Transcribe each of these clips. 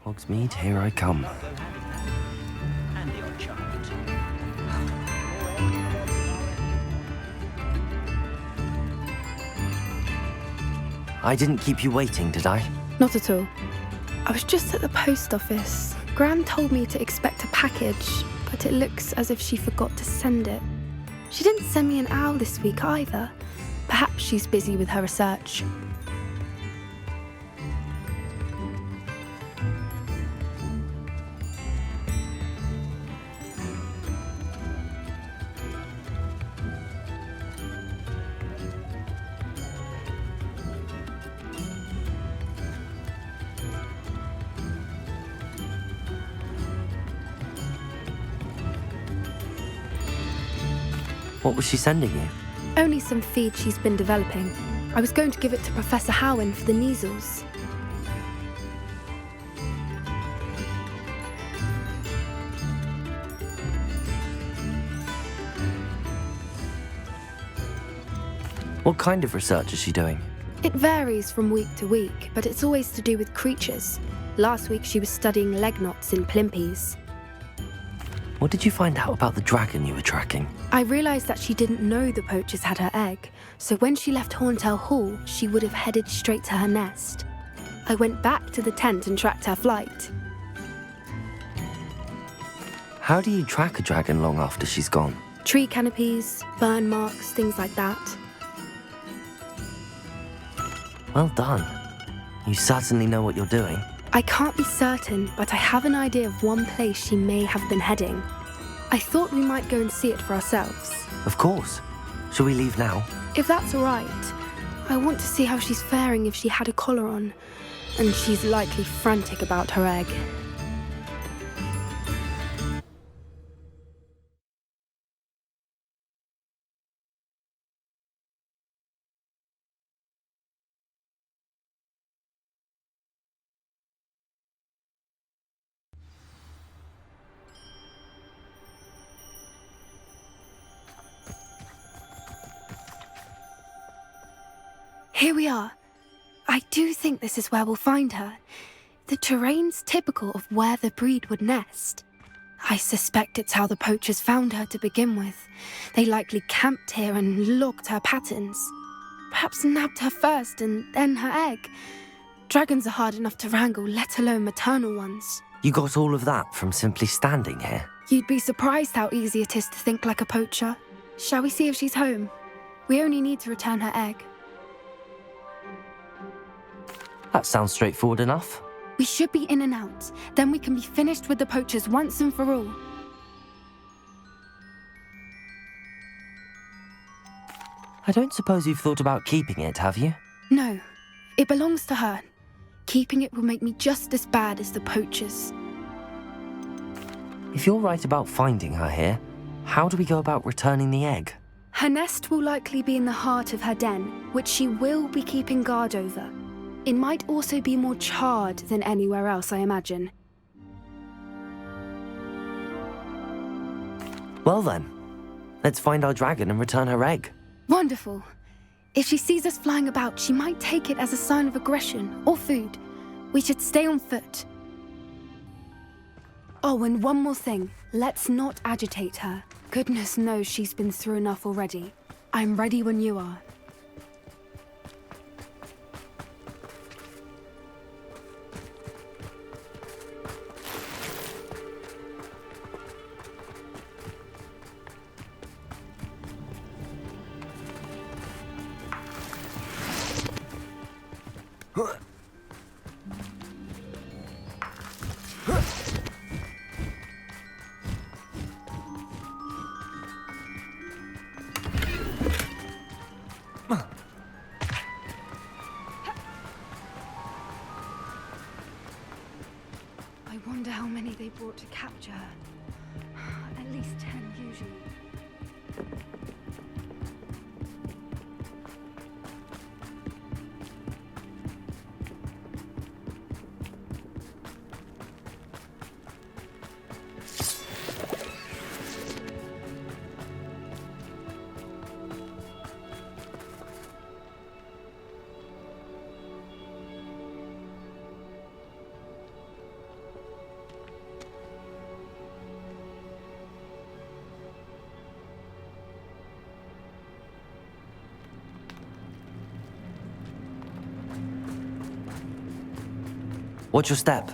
Hogsmeade, here I come. And the odd child. I didn't keep you waiting, did I? Not at all. I was just at the post office. Gran told me to expect a package, but it looks as if she forgot to send it. She didn't send me an owl this week either. Perhaps she's busy with her research. What was she sending you? Only some feed she's been developing. I was going to give it to Professor Howen for the measles. What kind of research is she doing? It varies from week to week, but it's always to do with creatures. Last week she was studying leg knots in plimpies. What did you find out about the dragon you were tracking? I realised that she didn't know the poachers had her egg, so when she left Horntail Hall, she would have headed straight to her nest. I went back to the tent and tracked her flight. How do you track a dragon long after she's gone? Tree canopies, burn marks, things like that. Well done. You certainly know what you're doing. I can't be certain, but I have an idea of one place she may have been heading. I thought we might go and see it for ourselves. Of course. Shall we leave now? If that's all right. I want to see how she's faring if she had a collar on. And she's likely frantic about her egg. Here we are. I do think this is where we'll find her. The terrain's typical of where the breed would nest. I suspect it's how the poachers found her to begin with. They likely camped here and logged her patterns. Perhaps nabbed her first and then her egg. Dragons are hard enough to wrangle, let alone maternal ones. You got all of that from simply standing here? You'd be surprised how easy it is to think like a poacher. Shall we see if she's home? We only need to return her egg. That sounds straightforward enough. We should be in and out. Then we can be finished with the poachers once and for all. I don't suppose you've thought about keeping it, have you? No, it belongs to her. Keeping it will make me just as bad as the poachers. If you're right about finding her here, how do we go about returning the egg? Her nest will likely be in the heart of her den, which she will be keeping guard over. It might also be more charred than anywhere else, I imagine. Well then, let's find our dragon and return her egg. Wonderful. If she sees us flying about, she might take it as a sign of aggression or food. We should stay on foot. Oh, and one more thing. Let's not agitate her. Goodness knows she's been through enough already. I'm ready when you are. I wonder how many they brought to capture her. At least 10 usually. Watch your step.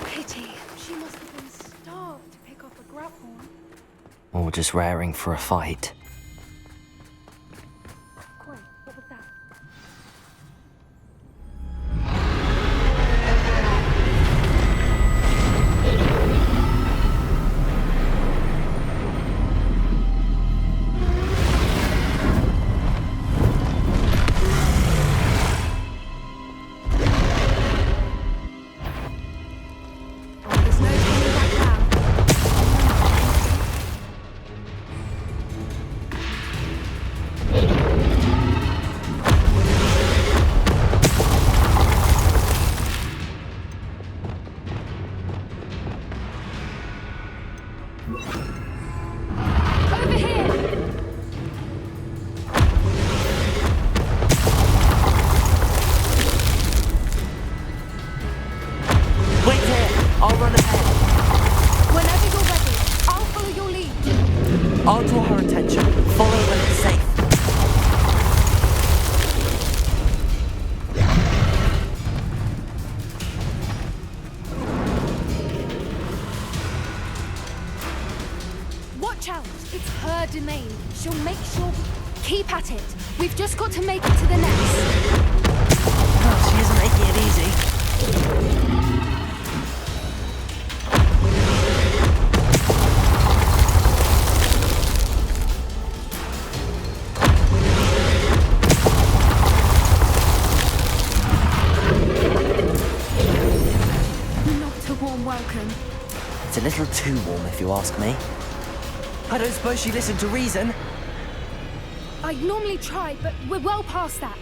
Pity. She must have been starved to pick up a grapple. Or just raring for a fight. Wait, what was that? There's no turning back now. Over here! Wait here! I'll run ahead. Whenever you're ready, I'll follow your lead. I'll draw her attention. Follow when it's safe. Watch out! It's her domain. She'll make sure we keep at it. We've just got to make it to the nest. Oh, she isn't making it easy. Not a warm welcome. It's a little too warm, if you ask me. I don't suppose she listened to reason. I'd normally try, but we're well past that.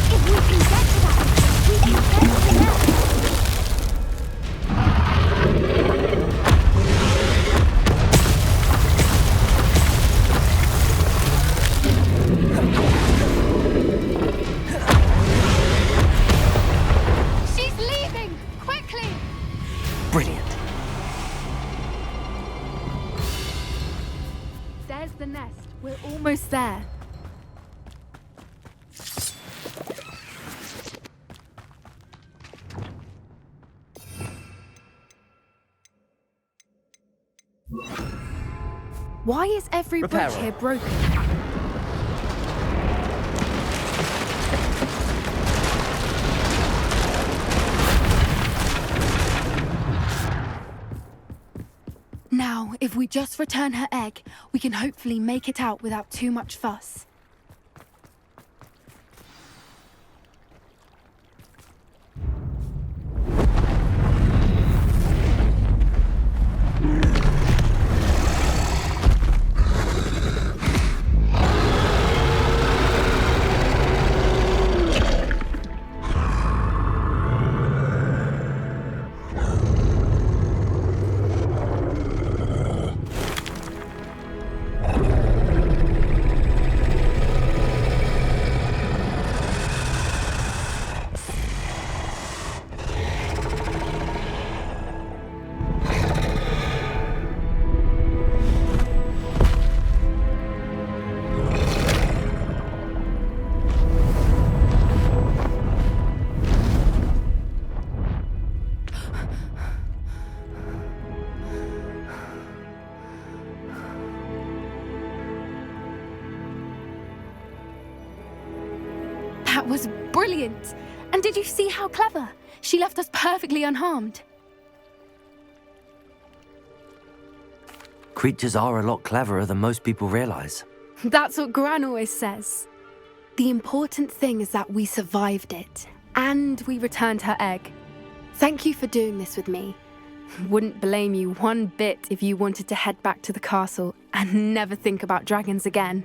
If we can get to that, we can get to the nest. She's leaving! Quickly! Brilliant. There's the nest. We're almost there. Why is every bridge Reparo. here broken? Now, if we just return her egg, we can hopefully make it out without too much fuss. That was brilliant! And did you see how clever? She left us perfectly unharmed. Creatures are a lot cleverer than most people realize. That's what Gran always says. The important thing is that we survived it, and we returned her egg. Thank you for doing this with me. Wouldn't blame you one bit if you wanted to head back to the castle and never think about dragons again.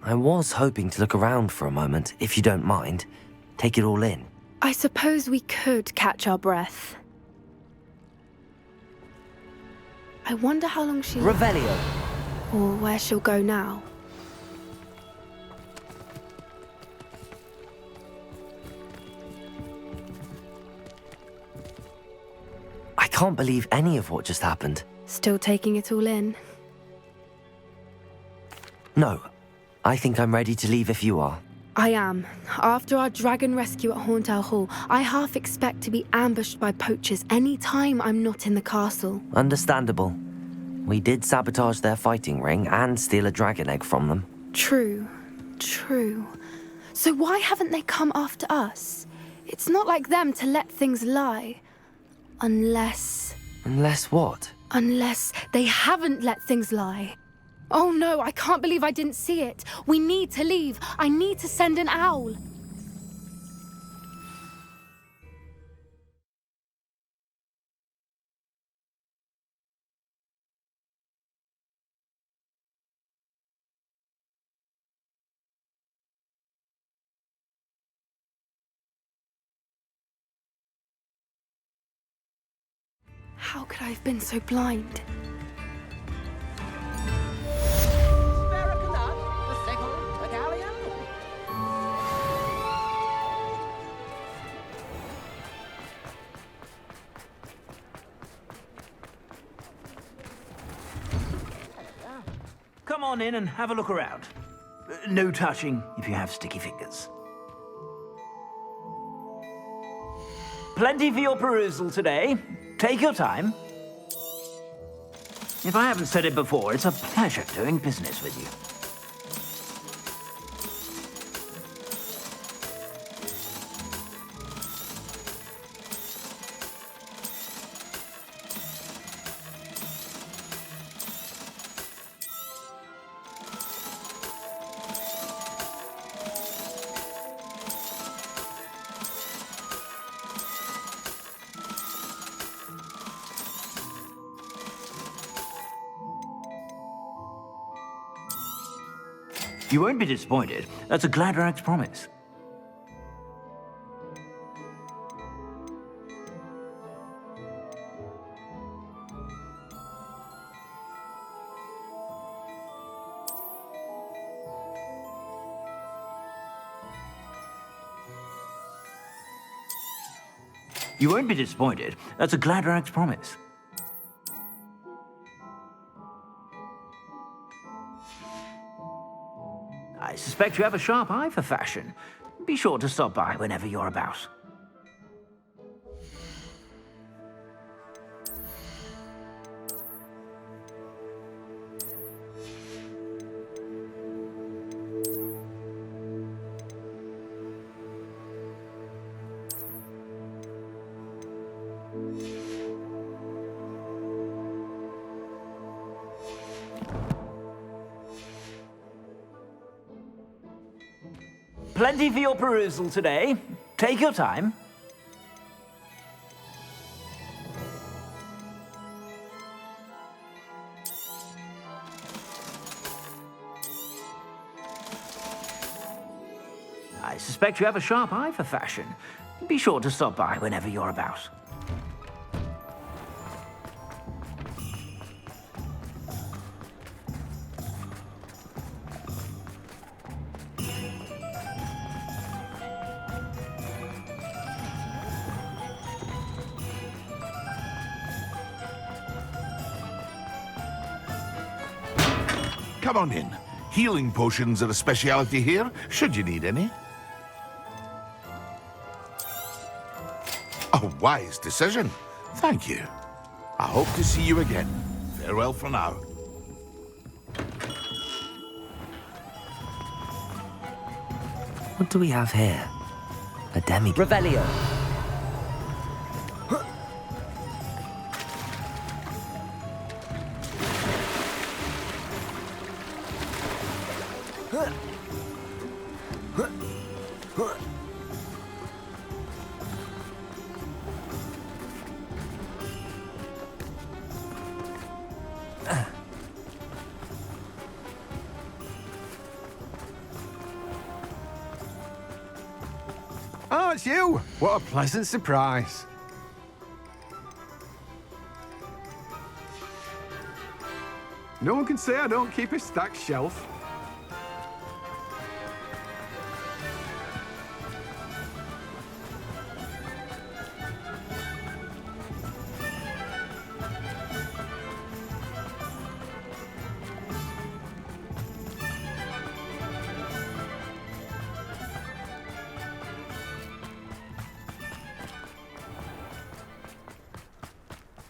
I was hoping to look around for a moment, if you don't mind. Take it all in. I suppose we could catch our breath. I wonder how long she... Revelio. Or where she'll go now. I can't believe any of what just happened. Still taking it all in. No, I think I'm ready to leave if you are. I am. After our dragon rescue at Hauntow Hall, I half expect to be ambushed by poachers any time I'm not in the castle. Understandable. We did sabotage their fighting ring and steal a dragon egg from them. True. So why haven't they come after us? It's not like them to let things lie. Unless What? Unless they haven't let things lie. Oh no, I can't believe I didn't see it. We need to leave. I need to send an owl. How could I have been so blind? Come on in and have a look around. No touching if you have sticky fingers. Plenty for your perusal today. Take your time. If I haven't said it before, it's a pleasure doing business with you. You won't be disappointed. That's a Gladrag's promise. You won't be disappointed. That's a Gladrag's promise. I suspect you have a sharp eye for fashion. Be sure to stop by whenever you're about. Plenty for your perusal today. Take your time. I suspect you have a sharp eye for fashion. Be sure to stop by whenever you're about. Come on in. Healing potions are a speciality here, should you need any. A wise decision. Thank you. I hope to see you again. Farewell for now. What do we have here? A demigod. Revelio. Ah, it's you! What a pleasant surprise. No one can say I don't keep a stacked shelf.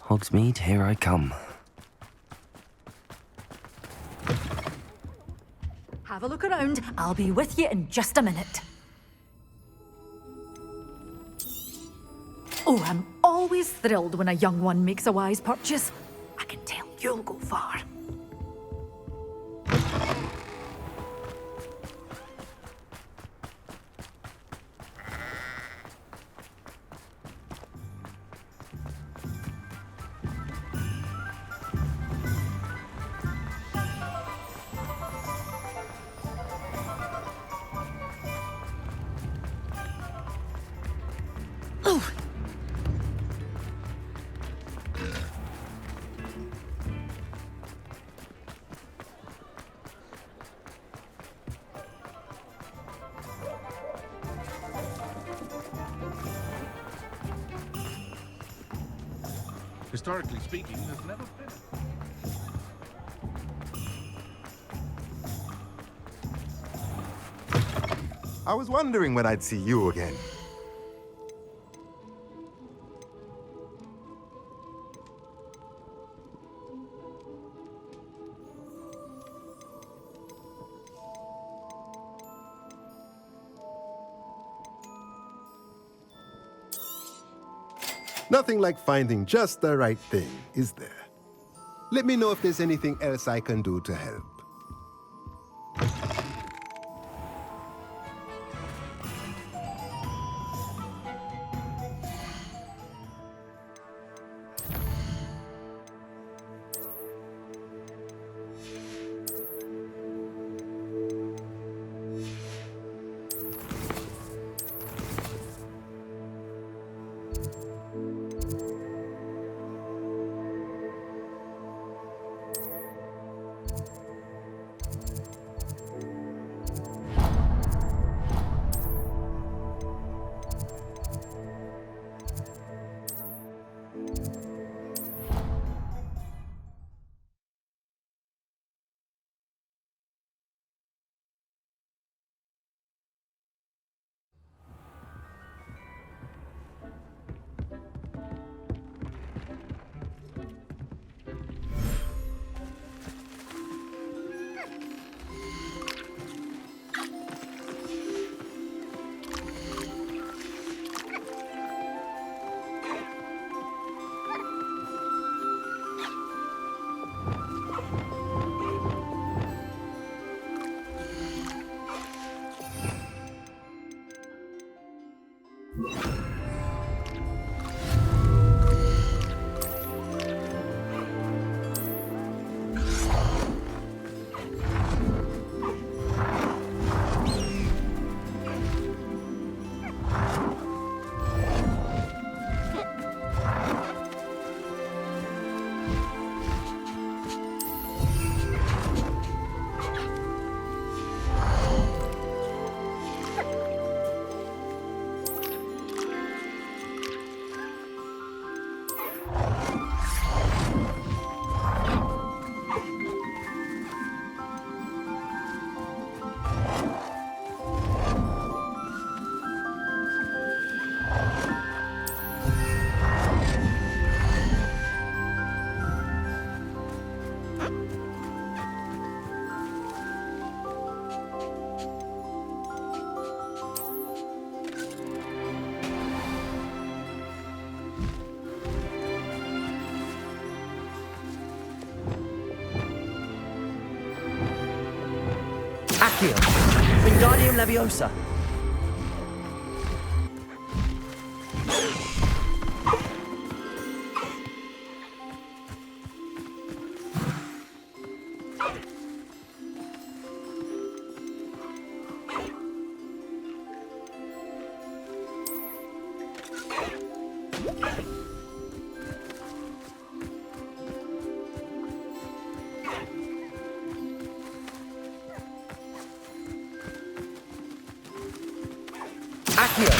Hogsmeade, here I come. Have a look around. I'll be with you in just a minute. Oh, I'm always thrilled when a young one makes a wise purchase. I can tell you'll go far. Historically speaking, there's never been. I was wondering when I'd see you again. Nothing like finding just the right thing, is there? Let me know if there's anything else I can do to help. Accio! Wingardium Leviosa! Accio,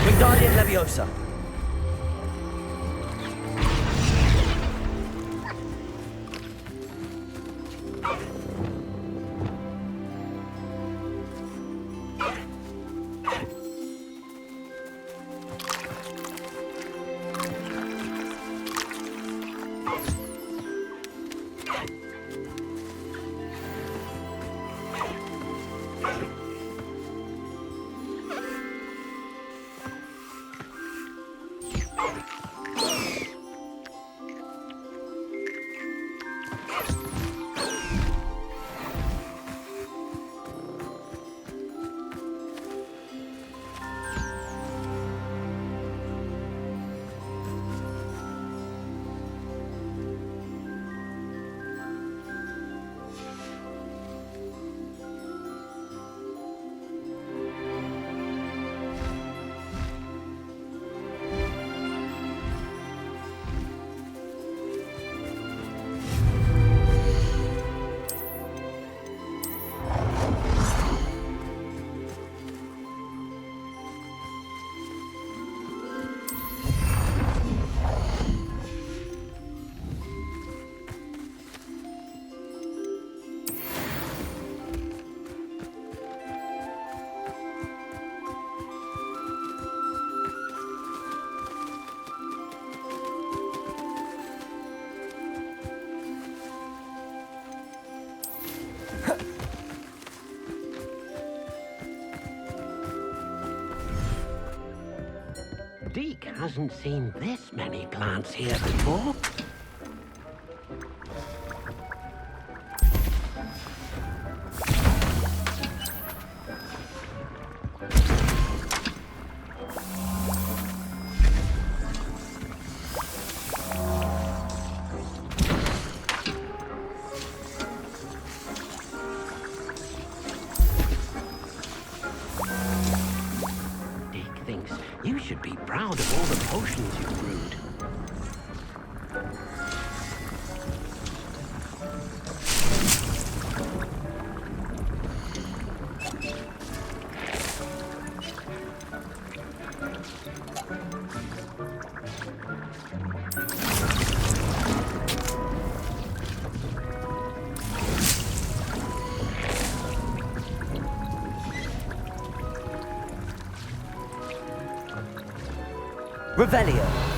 Wingardium Leviosa. Deke hasn't seen this many plants here before. Deke thinks you should be proud of all the potions you've brewed. Revelio.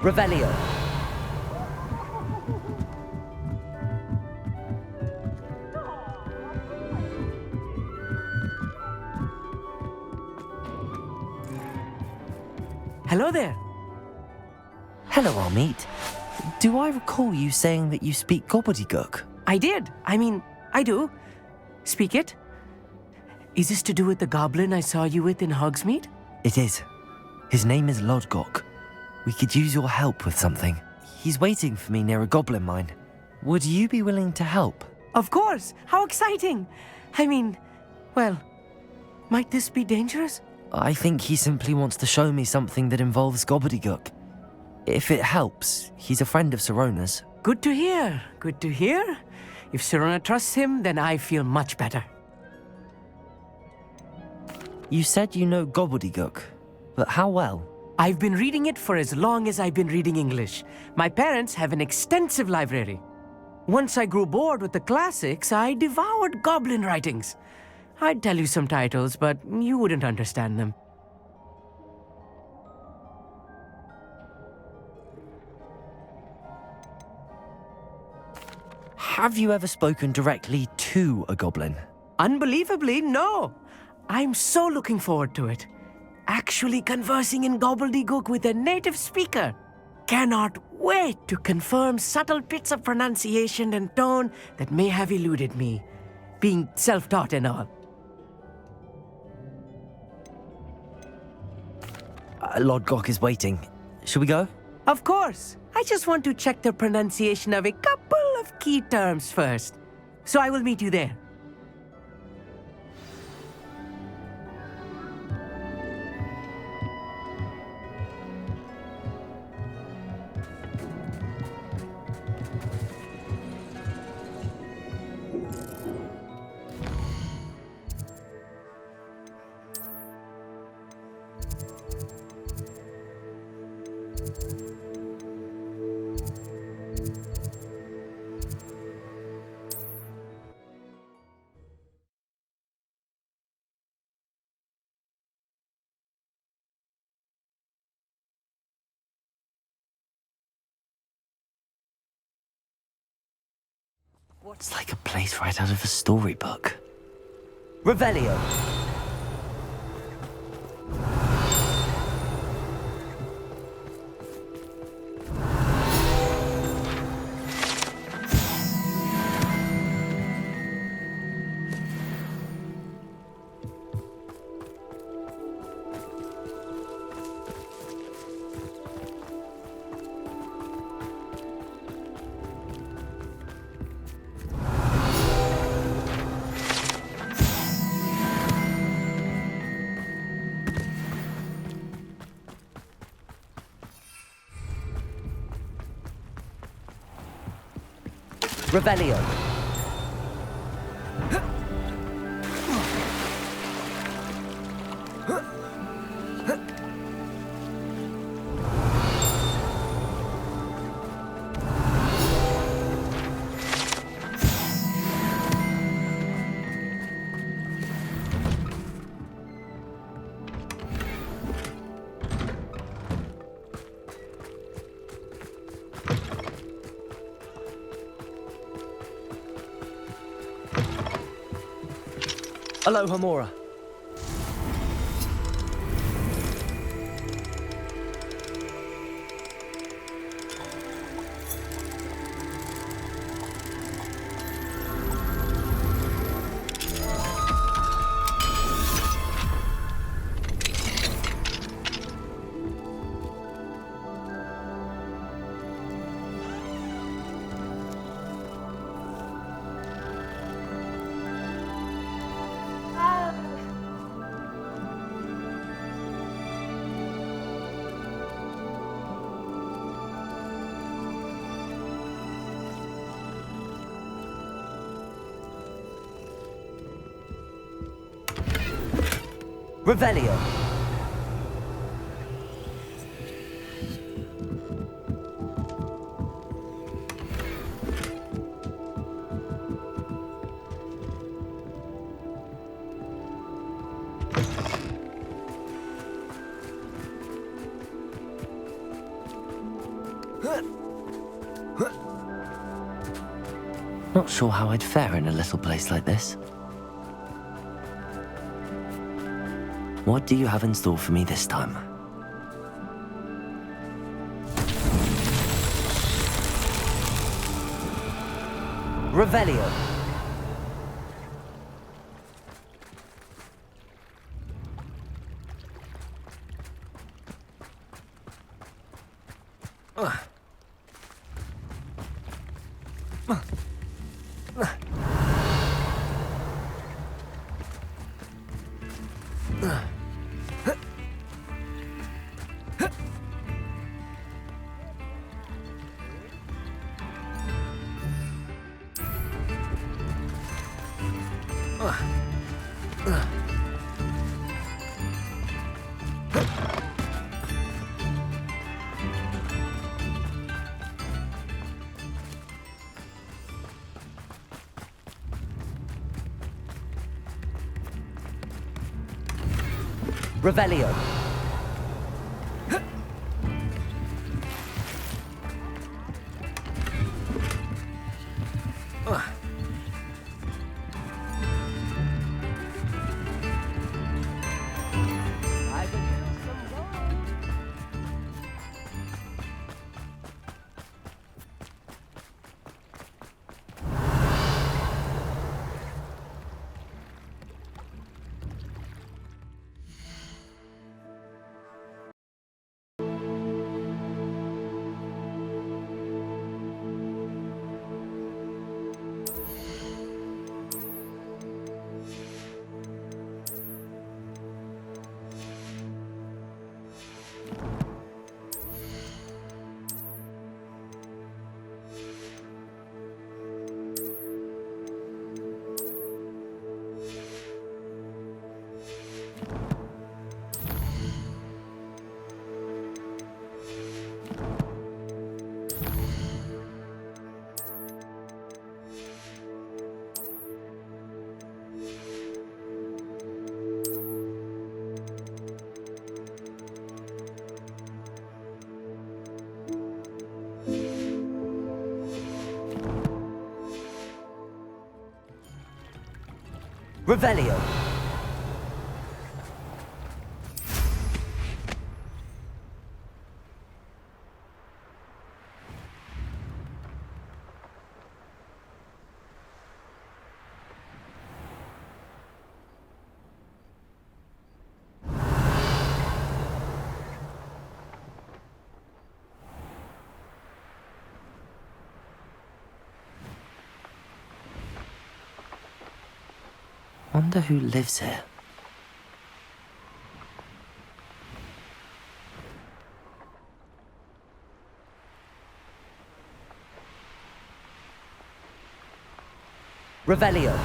Revelio. Hello there. Hello, Armeet. Do I recall you saying that you speak gobbledygook? I did. I do. Speak it. Is this to do with the goblin I saw you with in Hogsmeade? It is. His name is Lodgok. We could use your help with something. He's waiting for me near a goblin mine. Would you be willing to help? Of course. How exciting. Well, might this be dangerous? I think he simply wants to show me something that involves gobbledygook. If it helps, he's a friend of Sirona's. Good to hear. Good to hear. If Sirona trusts him, then I feel much better. You said you know gobbledygook, but how well? I've been reading it for as long as I've been reading English. My parents have an extensive library. Once I grew bored with the classics, I devoured goblin writings. I'd tell you some titles, but you wouldn't understand them. Have you ever spoken directly to a goblin? Unbelievably, no. I'm so looking forward to it. Actually conversing in gobbledygook with a native speaker. Cannot wait to confirm subtle bits of pronunciation and tone that may have eluded me, being self-taught and all. Lodgok is waiting. Shall we go? Of course. I just want to check the pronunciation of a couple of key terms first. So I will meet you there. It's like a place right out of a storybook. Revelio. Revelio. Aloha Mora. Revelio. not sure how I'd fare in a little place like this. What do you have in store for me this time? Revelio. Revelio. Revelio. Wonder who lives here. Revelio.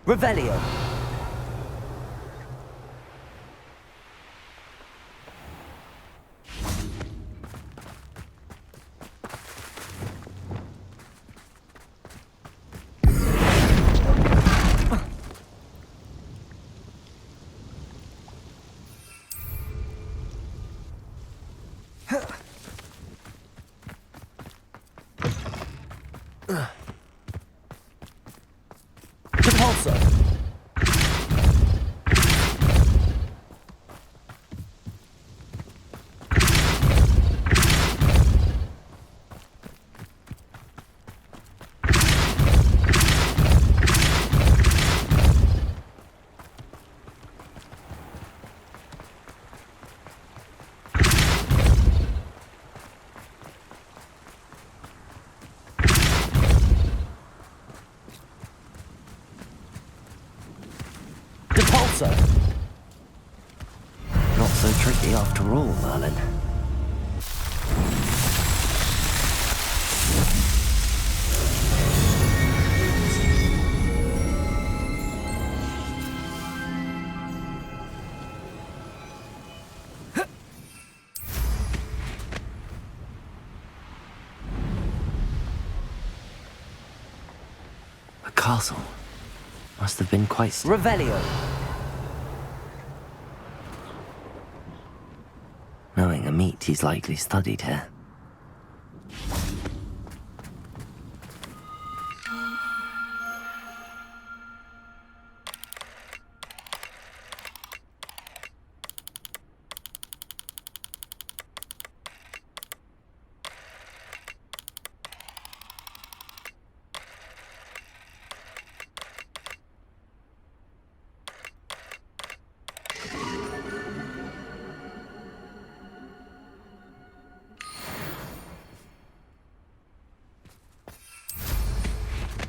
Revelio. Repulsor. Repulsor! Not so tricky after all, Merlin. A castle. Must have been quite... Revelio! Knowing a meat, he's likely studied here.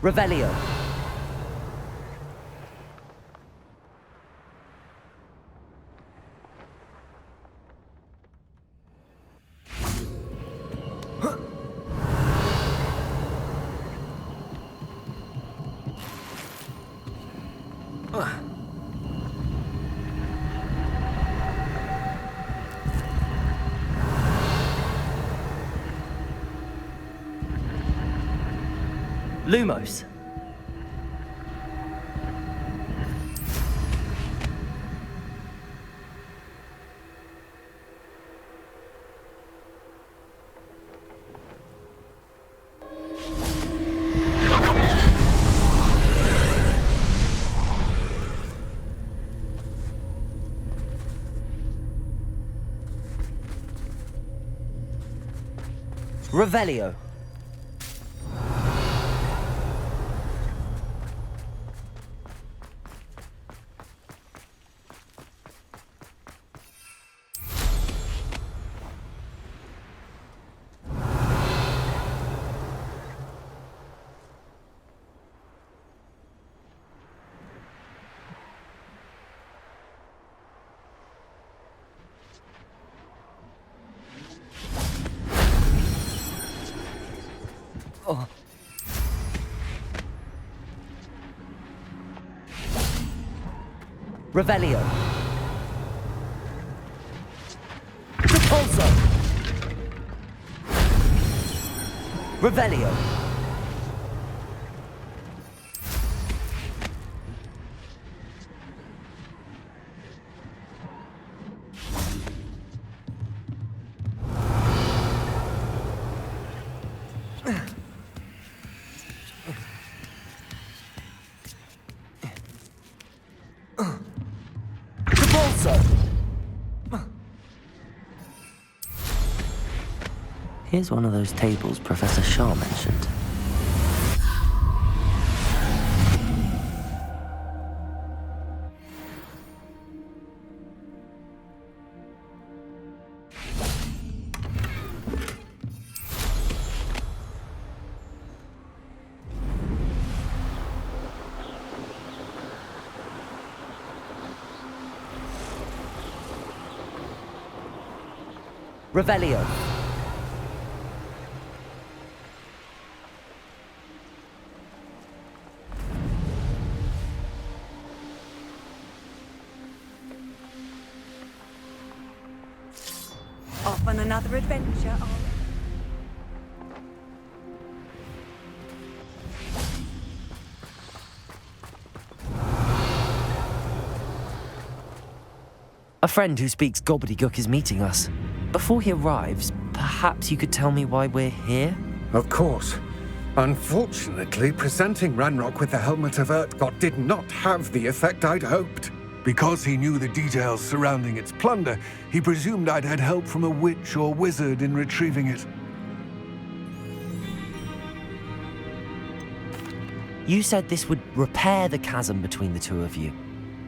Revelio. Lumos. Revelio. Revelio. Repulsor. Revelio. Here's one of those tables Professor Shaw mentioned. Revelio. Off on another adventure, are we? A friend who speaks gobbledygook is meeting us. Before he arrives, perhaps you could tell me why we're here? Of course. Unfortunately, presenting Ranrock with the Helmet of Urtkot did not have the effect I'd hoped. Because he knew the details surrounding its plunder, he presumed I'd had help from a witch or wizard in retrieving it. You said this would repair the chasm between the two of you.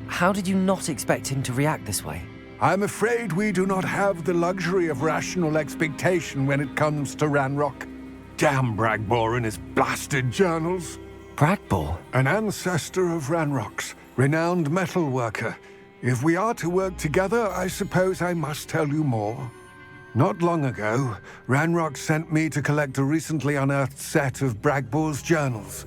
How did you not expect him to react this way? I'm afraid we do not have the luxury of rational expectation when it comes to Ranrock. Damn Bragbor and his blasted journals. Bragbor? An ancestor of Ranrock's. renowned metal worker. If we are to work together, I suppose I must tell you more. Not long ago, Ranrock sent me to collect a recently unearthed set of Bragbor's journals.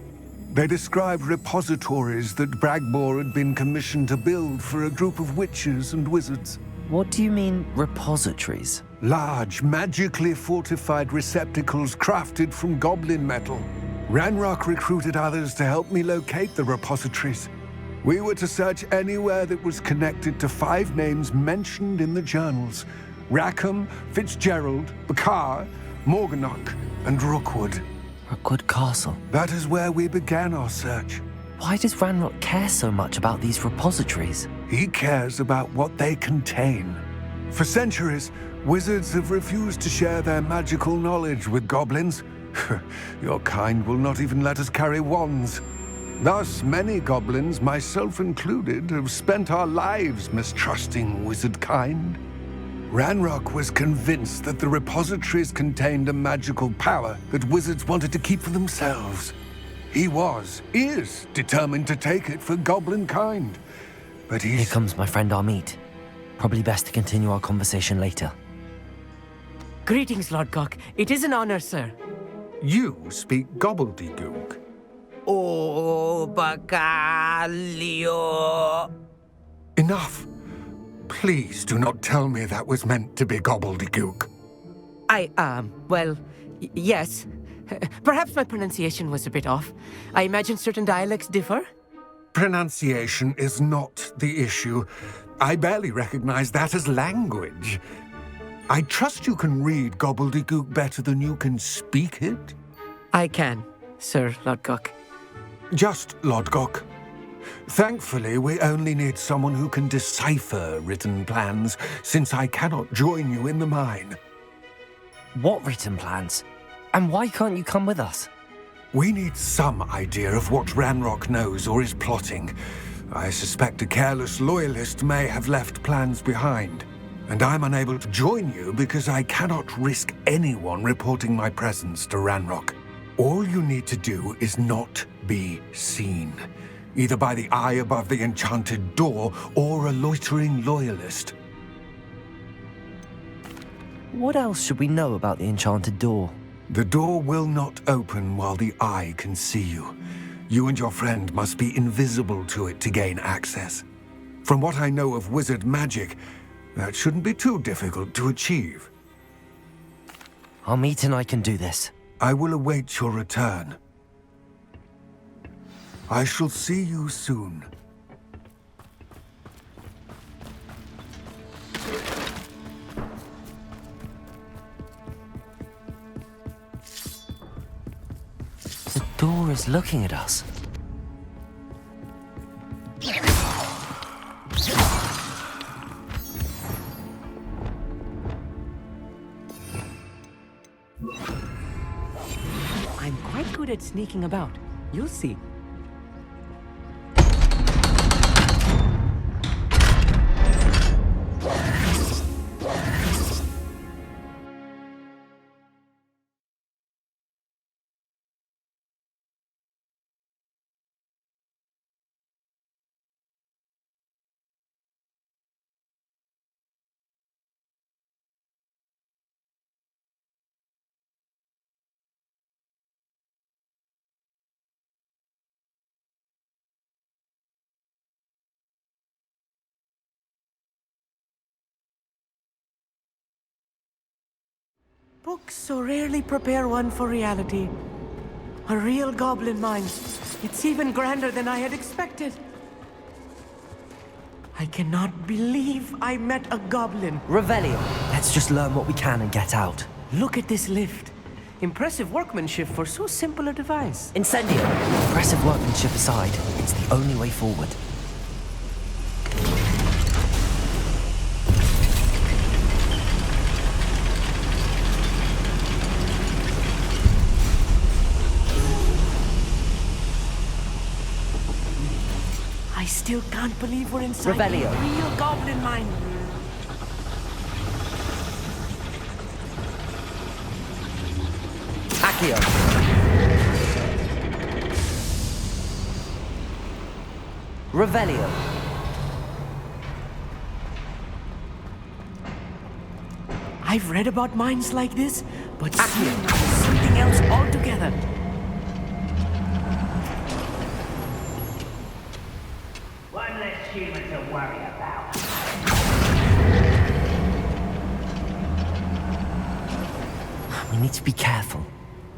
They described repositories that Bragbor had been commissioned to build for a group of witches and wizards. What do you mean, repositories? Large, magically fortified receptacles crafted from goblin metal. Ranrock recruited others to help me locate the repositories. We were to search anywhere that was connected to 5 names mentioned in the journals: Rackham, Fitzgerald, Bakar, Morganach, and Rookwood. Rookwood Castle. That is where we began our search. Why does Ranrock care so much about these repositories? He cares about what they contain. For centuries, wizards have refused to share their magical knowledge with goblins. Your kind will not even let us carry wands. Thus, many goblins, myself included, have spent our lives mistrusting wizard kind. Ranrock was convinced that the repositories contained a magical power that wizards wanted to keep for themselves. He is determined to take it for goblin kind. But Here comes my friend Amit. Probably best to continue our conversation later. Greetings, Lord Cock. It is an honor, sir. You speak gobbledygook. Oh, Bacalio. Enough. Please do not tell me that was meant to be gobbledygook. Yes. Perhaps my pronunciation was a bit off. I imagine certain dialects differ. Pronunciation is not the issue. I barely recognize that as language. I trust you can read gobbledygook better than you can speak it? I can, Sir Lodgok. Just Lodgok. Thankfully, we only need someone who can decipher written plans, since I cannot join you in the mine. What written plans? And why can't you come with us? We need some idea of what Ranrock knows or is plotting. I suspect a careless loyalist may have left plans behind. And I'm unable to join you because I cannot risk anyone reporting my presence to Ranrock. All you need to do is not be seen, either by the eye above the enchanted door or a loitering loyalist. What else should we know about the enchanted door? The door will not open while the eye can see you. You and your friend must be invisible to it to gain access. From what I know of wizard magic, that shouldn't be too difficult to achieve. Amit and I can do this. I will await your return. I shall see you soon. The door is looking at us. I'm quite good at sneaking about. You'll see. Books so rarely prepare one for reality. A real goblin mine. It's even grander than I had expected. I cannot believe I met a goblin. Revelio. Let's just learn what we can and get out. Look at this lift. Impressive workmanship for so simple a device. Incendio. Impressive workmanship aside, it's the only way forward. I still can't believe we're inside Revelio. a real goblin mine. Accio. Revelio. I've read about mines like this, but seeing it is something else altogether. One less human to worry about. We need to be careful.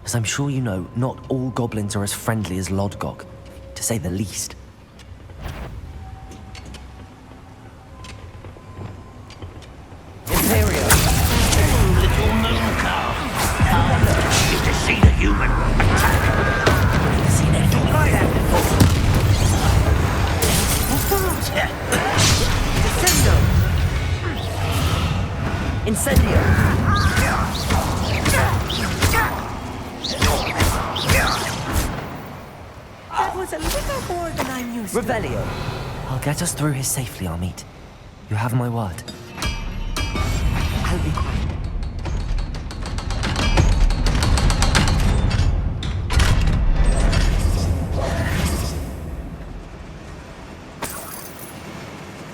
As I'm sure you know, not all goblins are as friendly as Lodgok, to say the least. Imperio! Little moon calf. You to see the human. Seen anything like that before? Descendo! Incendio! That was a little more than I'm used to. Revelio! I'll get us through here safely, Amit. You have my word. I'll be quiet.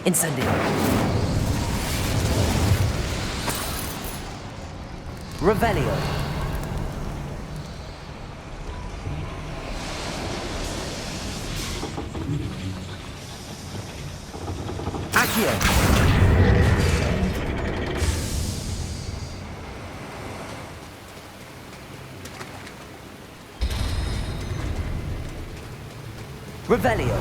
Incendio! Revelio! Accio! Revelio!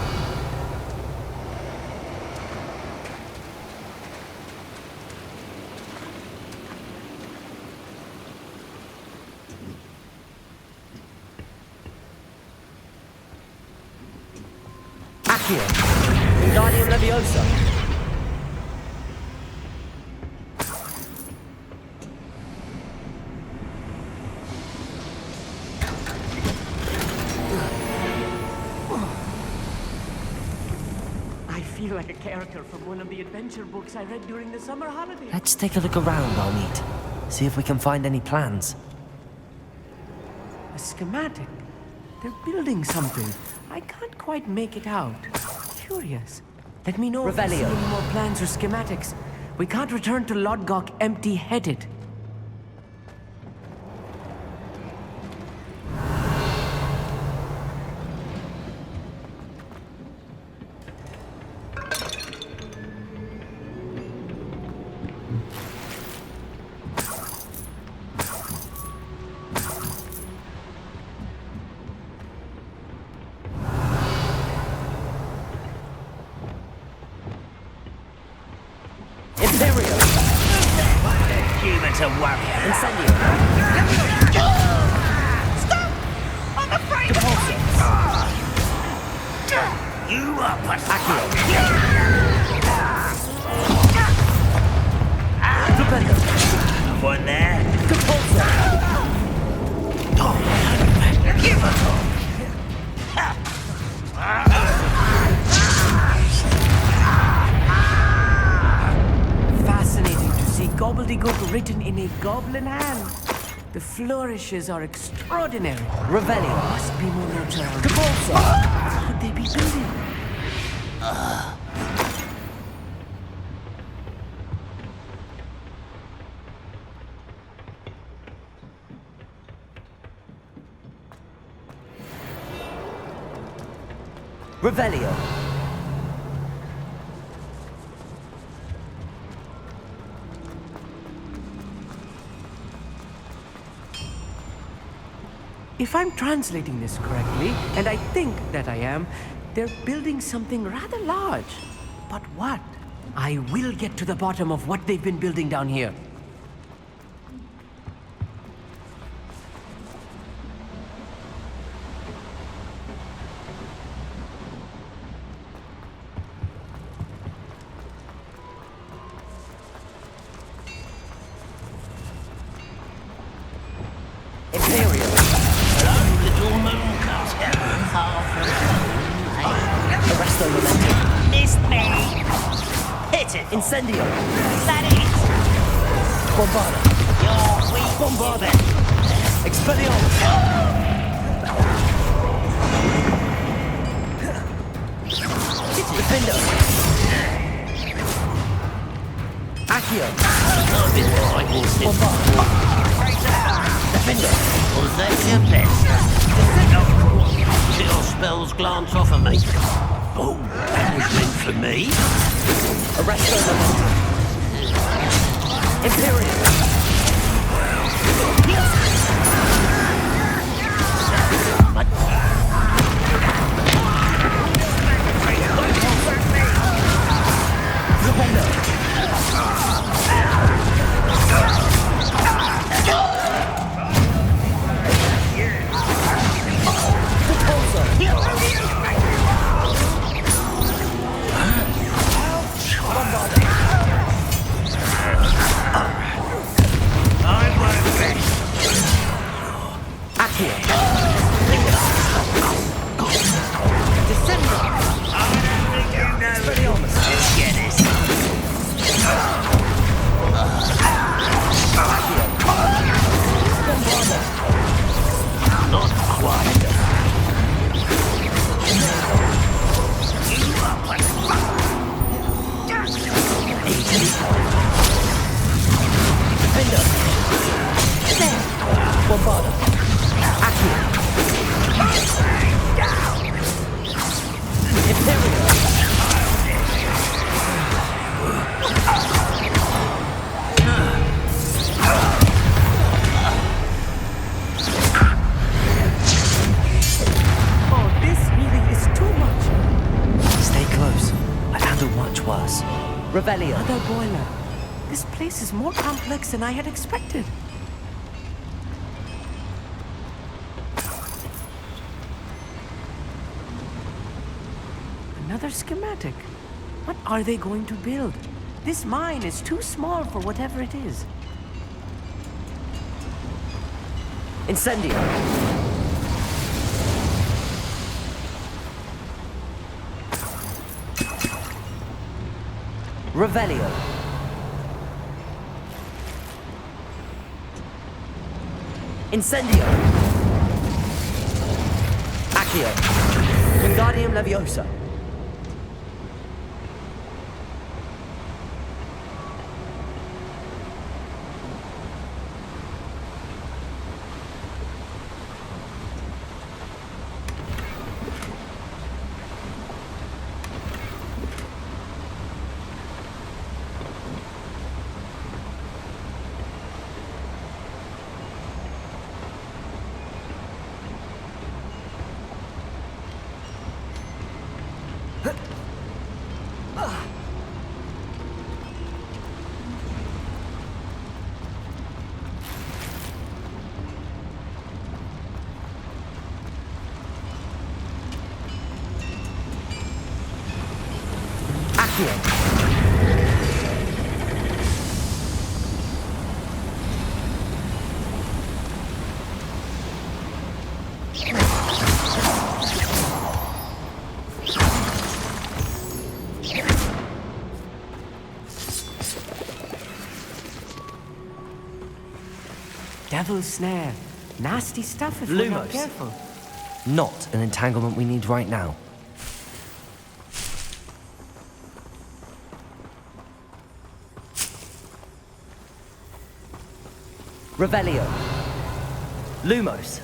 Accio! Wingardium Leviosa! I feel like a character from one of the adventure books I read during the summer holidays. Let's take a look around, Amit. See if we can find any plans. A schematic. They're building something. I can't quite make it out. Curious. Let me know if you see Revelio. any more plans or schematics. We can't return to Lodgok empty-headed. Imperio! Human to worry about. Incendio! Stop! I'm afraid Depulso! You are Accio! pathetic. Flipendo! One there. Depulso! Oh, give us all. Fascinating to see gobbledygook written in a goblin hand. The flourishes are extraordinary. Revelio! Must be more notes around. Depulso! What could they be building? Revelio! If I'm translating this correctly, and I think that I am, they're building something rather large. But what? I will get to the bottom of what they've been building down here. Imperio! Hello, little moon calf. Arresto Memento! Missed me. Hit it. Incendio! That is. Bombarda! You're weak. Bombarda! Expelliarmus! Defender. Accio. I've been fighting since Defender. Was that your best? Till spells glance off of me. Oh, that was meant for me. Arresto Momentum. Imperial. Revelio. Another boiler. This place is more complex than I had expected. Another schematic. What are they going to build? This mine is too small for whatever it is. Incendio. Revelio. Incendio. Accio. Wingardium Leviosa. Devil's snare. Nasty stuff if we're not Lumos. careful. Not an entanglement we need right now. Revelio. Lumos.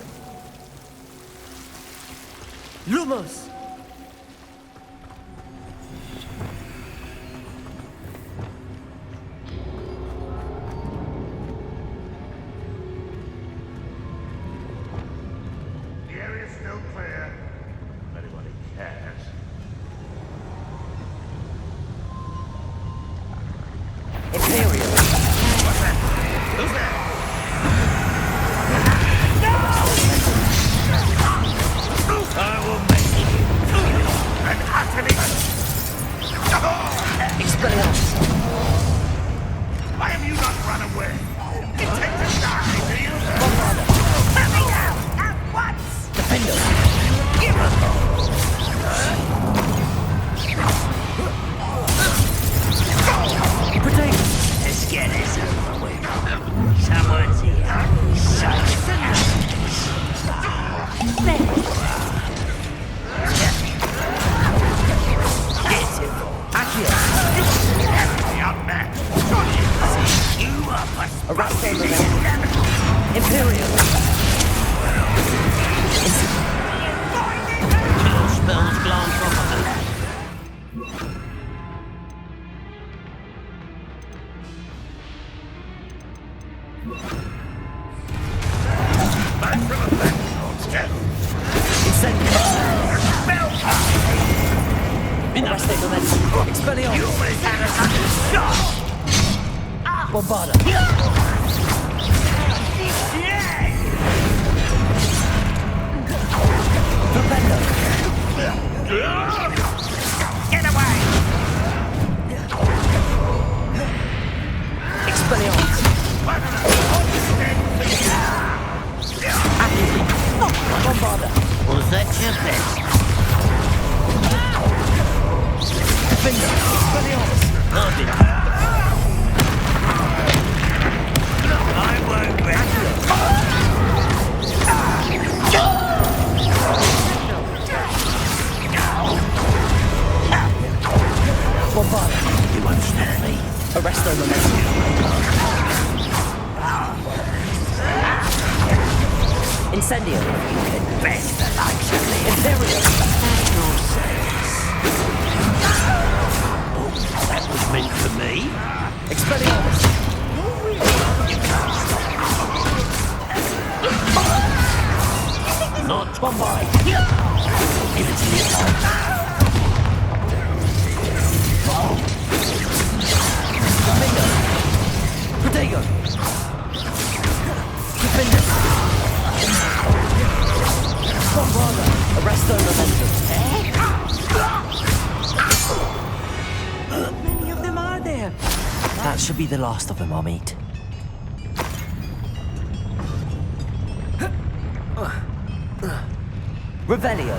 Lumos! The area's still clear. If anybody cares. Imperial. What's that? Who's there? I will make you an utterly... Expelliarmus. Why have you not run away? You take to die, do you? Let me out! At once! Defender. Give us Protect. Let's get this over with. Someone's here. Such Arresto momentum. Imperial. Chill spells glance off of them. Arresto momentum. Expelliarmus. Bombarda. Propendo. Get away! Expelliarmus. Bombarda. Was that your best? Defender. Expelliarmus. I won't rest. Bombarda. You won't stop me. Arresto momentum. Incendio. Best the likes of me. Imperial. That was meant for me. Expelliarmus. Not Bombard. give it to me. Defender. Protego. Defender. Bombarda. Arresto momentum. How many of them are there? That should be the last of them I'll meet. Revelio.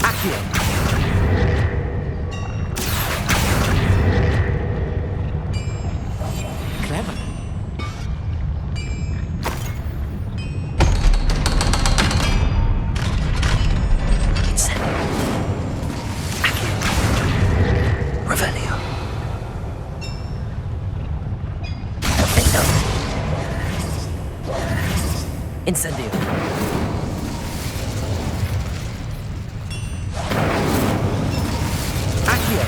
Accio. Clever. Revelio. Incendio. Accio.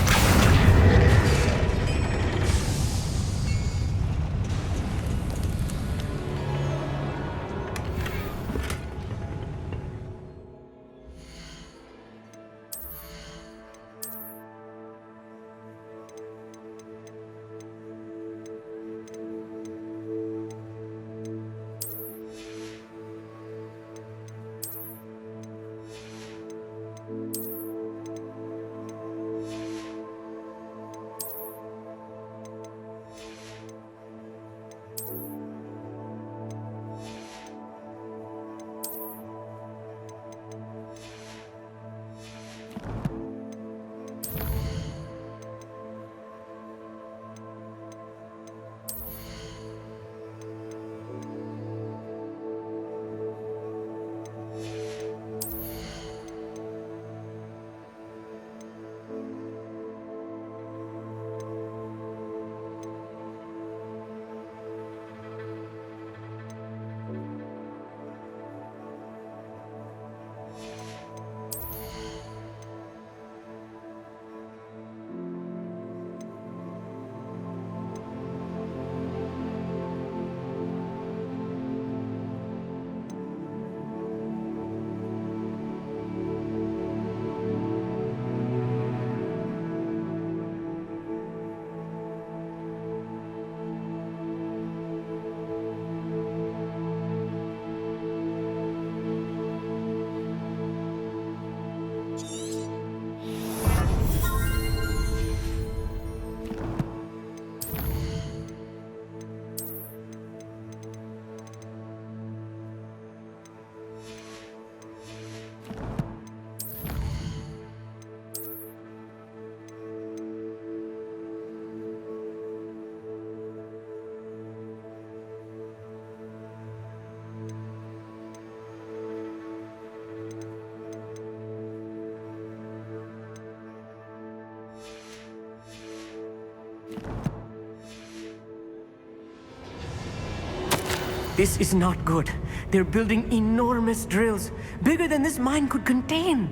This is not good. They're building enormous drills, bigger than this mine could contain.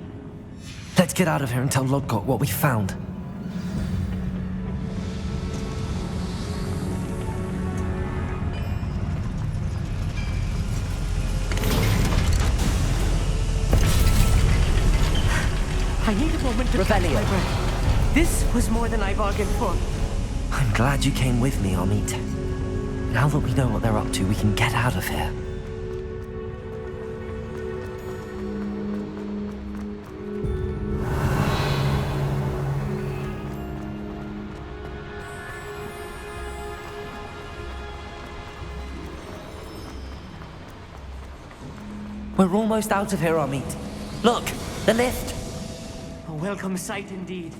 Let's get out of here and tell Lodgok what we found. I need a moment to catch my breath. This was more than I bargained for. I'm glad you came with me, Amit. Now that we know what they're up to, we can get out of here. We're almost out of here, Amit. Look, the lift. A welcome sight indeed.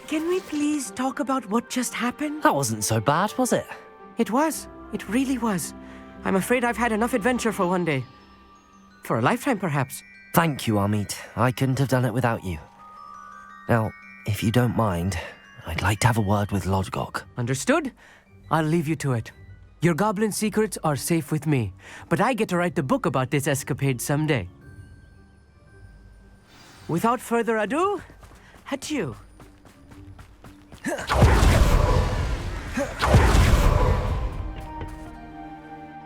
Can we please talk about what just happened? That wasn't so bad, was it? It was. It really was. I'm afraid I've had enough adventure for one day. For a lifetime, perhaps. Thank you, Amit. I couldn't have done it without you. Now, if you don't mind, I'd like to have a word with Lodgok. Understood? I'll leave you to it. Your goblin secrets are safe with me, but I get to write the book about this escapade someday. Without further ado, adieu.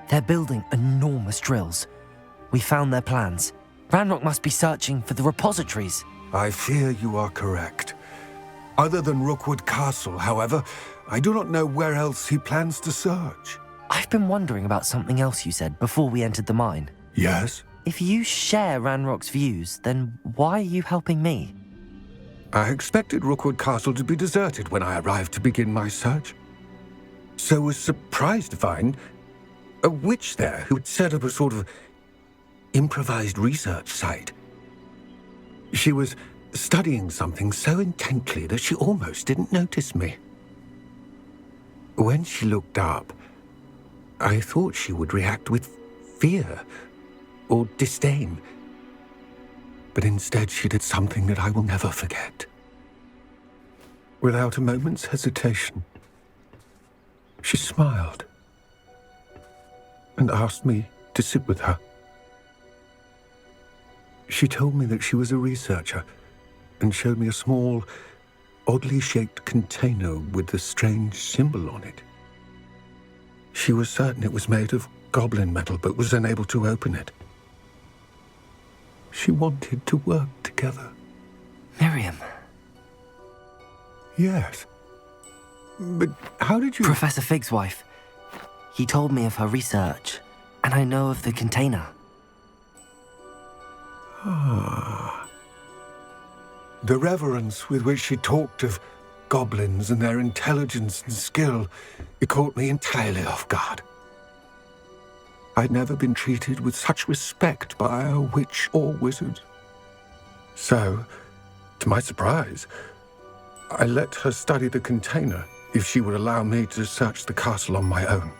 They're building enormous drills. We found their plans. Ranrock must be searching for the repositories. I fear you are correct. Other than Rookwood Castle, however, I do not know where else he plans to search. I've been wondering about something else you said before we entered the mine. Yes? If you share Ranrock's views, then why are you helping me? I expected Rookwood Castle to be deserted when I arrived to begin my search. So was surprised to find a witch there who had set up a sort of improvised research site. She was studying something so intently that she almost didn't notice me. When she looked up, I thought she would react with fear or disdain. But instead she did something that I will never forget. Without a moment's hesitation, she smiled and asked me to sit with her. She told me that she was a researcher and showed me a small, oddly shaped container with a strange symbol on it. She was certain it was made of goblin metal, but was unable to open it. She wanted to work together. Miriam. Yes. But how did you... Professor Fig's wife. He told me of her research, and I know of the container. Ah. The reverence with which she talked of goblins and their intelligence and skill, it caught me entirely off guard. I'd never been treated with such respect by a witch or wizard. So, to my surprise, I let her study the container if she would allow me to search the castle on my own.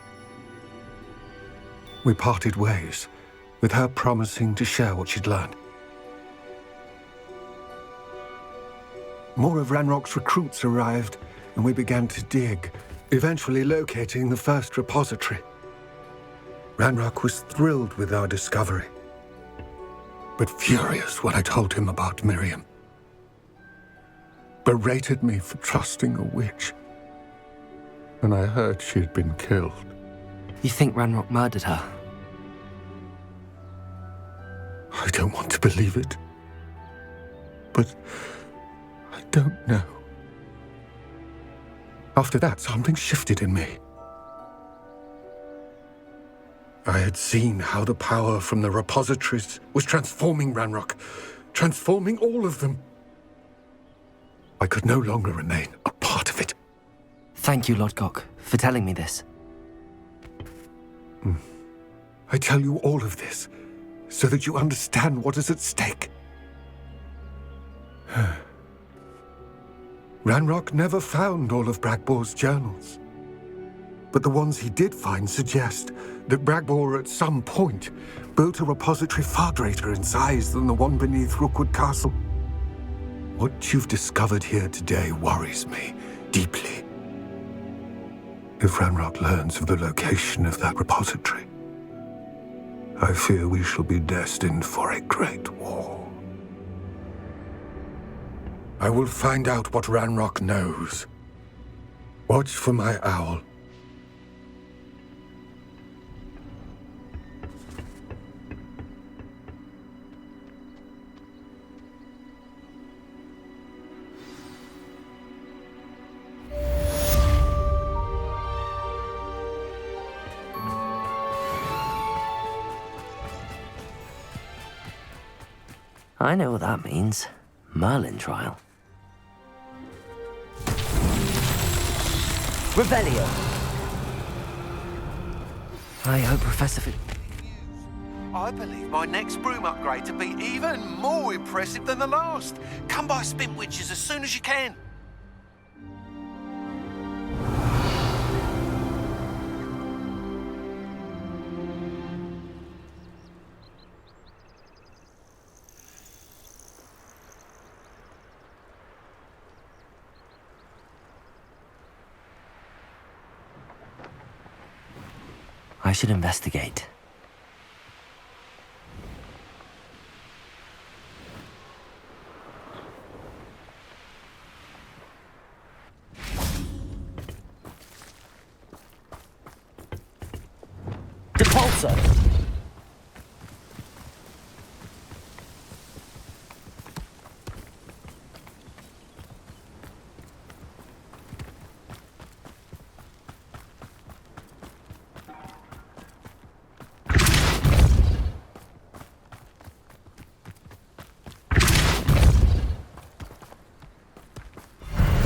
We parted ways, with her promising to share what she'd learned. More of Ranrock's recruits arrived, and we began to dig, eventually locating the first repository. Ranrock was thrilled with our discovery, but furious when I told him about Miriam. Berated me for trusting a witch, and I heard she had been killed. You think Ranrock murdered her? I don't want to believe it, but I don't know. After that, something shifted in me. I had seen how the power from the repositories was transforming Ranrock, transforming all of them. I could no longer remain a part of it. Thank you, Lodgok, for telling me this. I tell you all of this so that you understand what is at stake. Ranrock never found all of Bragbor's journals. But the ones he did find suggest that Bragbor at some point built a repository far greater in size than the one beneath Rookwood Castle. What you've discovered here today worries me deeply. If Ranrock learns of the location of that repository, I fear we shall be destined for a great war. I will find out what Ranrock knows. Watch for my owl. I know what that means. Merlin trial. Rebellion! I hope Professor I believe my next broom upgrade to be even more impressive than the last. Come by Spinwitches as soon as you can. I should investigate. Depulsor!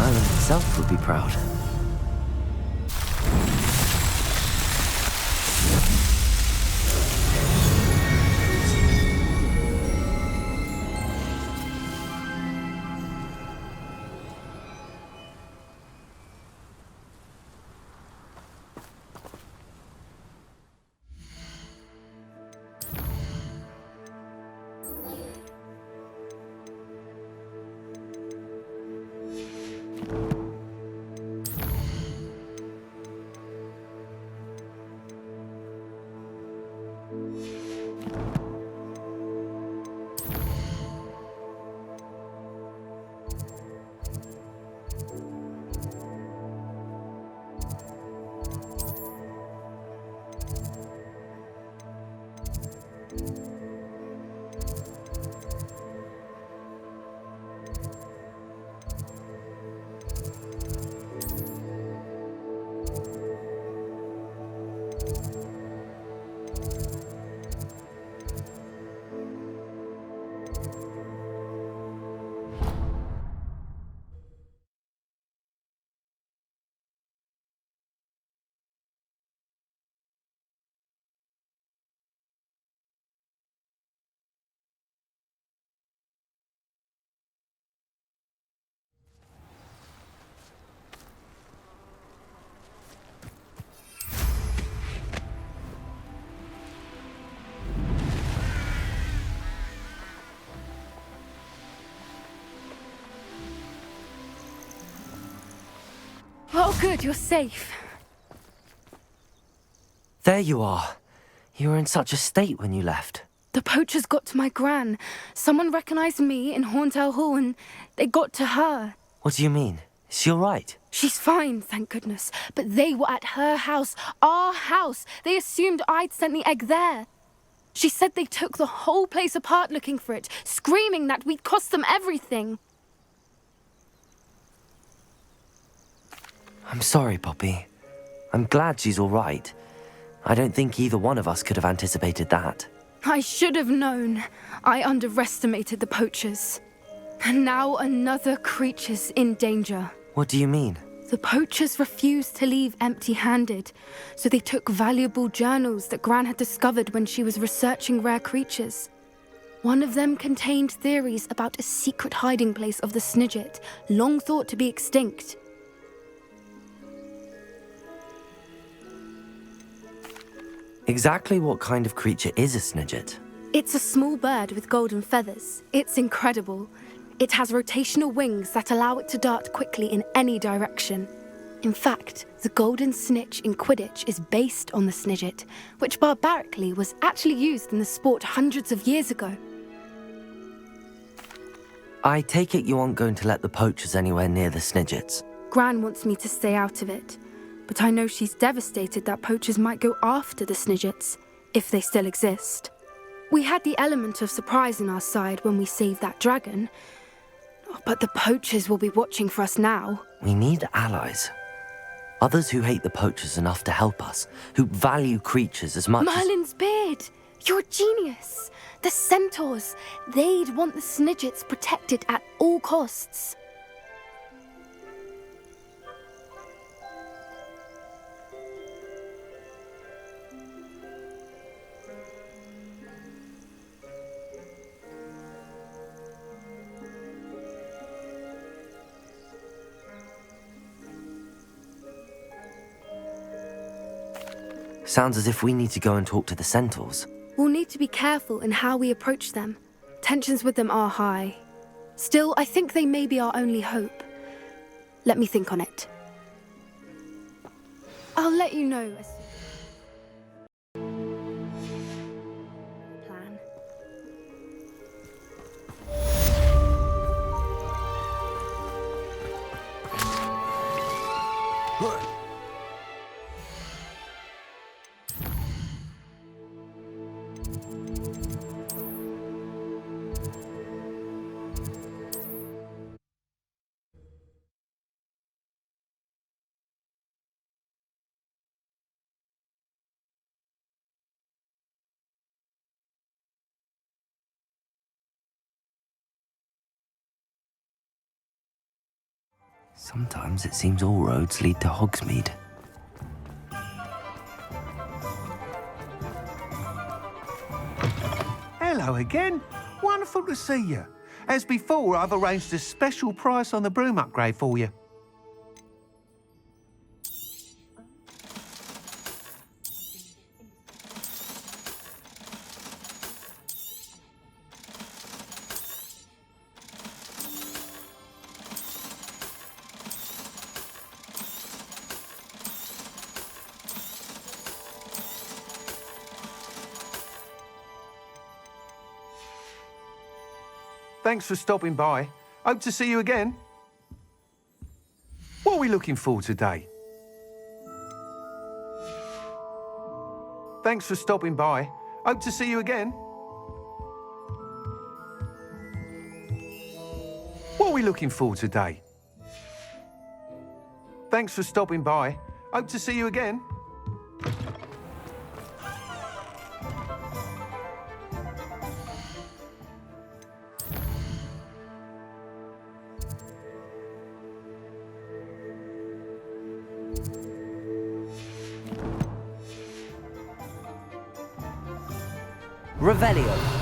Merlin himself would be proud. Oh, good, you're safe. There you are. You were in such a state when you left. The poachers got to my gran. Someone recognized me in Horntail Hall and they got to her. What do you mean? Is she all right? She's fine, thank goodness. But they were at her house, our house. They assumed I'd sent the egg there. She said they took the whole place apart looking for it, screaming that we'd cost them everything. I'm sorry, Poppy. I'm glad she's all right. I don't think either one of us could have anticipated that. I should have known. I underestimated the poachers. And now another creature's in danger. What do you mean? The poachers refused to leave empty-handed, so they took valuable journals that Gran had discovered when she was researching rare creatures. One of them contained theories about a secret hiding place of the Snidget, long thought to be extinct. Exactly what kind of creature is a Snidget? It's a small bird with golden feathers. It's incredible. It has rotational wings that allow it to dart quickly in any direction. In fact, the golden snitch in Quidditch is based on the Snidget, which barbarically was actually used in the sport hundreds of years ago. I take it you aren't going to let the poachers anywhere near the Snidgets. Gran wants me to stay out of it, but I know she's devastated that poachers might go after the Snidgets, if they still exist. We had the element of surprise on our side when we saved that dragon, but the poachers will be watching for us now. We need allies. Others who hate the poachers enough to help us, who value creatures as much Merlin's beard! You're a genius! The centaurs! They'd want the Snidgets protected at all costs. Sounds as if we need to go and talk to the centaurs. We'll need to be careful in how we approach them. Tensions with them are high. Still, I think they may be our only hope. Let me think on it. I'll let you know as plan. Sometimes it seems all roads lead to Hogsmeade. Hello again. Wonderful to see you. As before, I've arranged a special price on the broom upgrade for you. Thanks for stopping by. Hope to see you again. What are we looking for today? Thanks for stopping by. Hope to see you again. What are we looking for today? Thanks for stopping by. Hope to see you again. Revelio.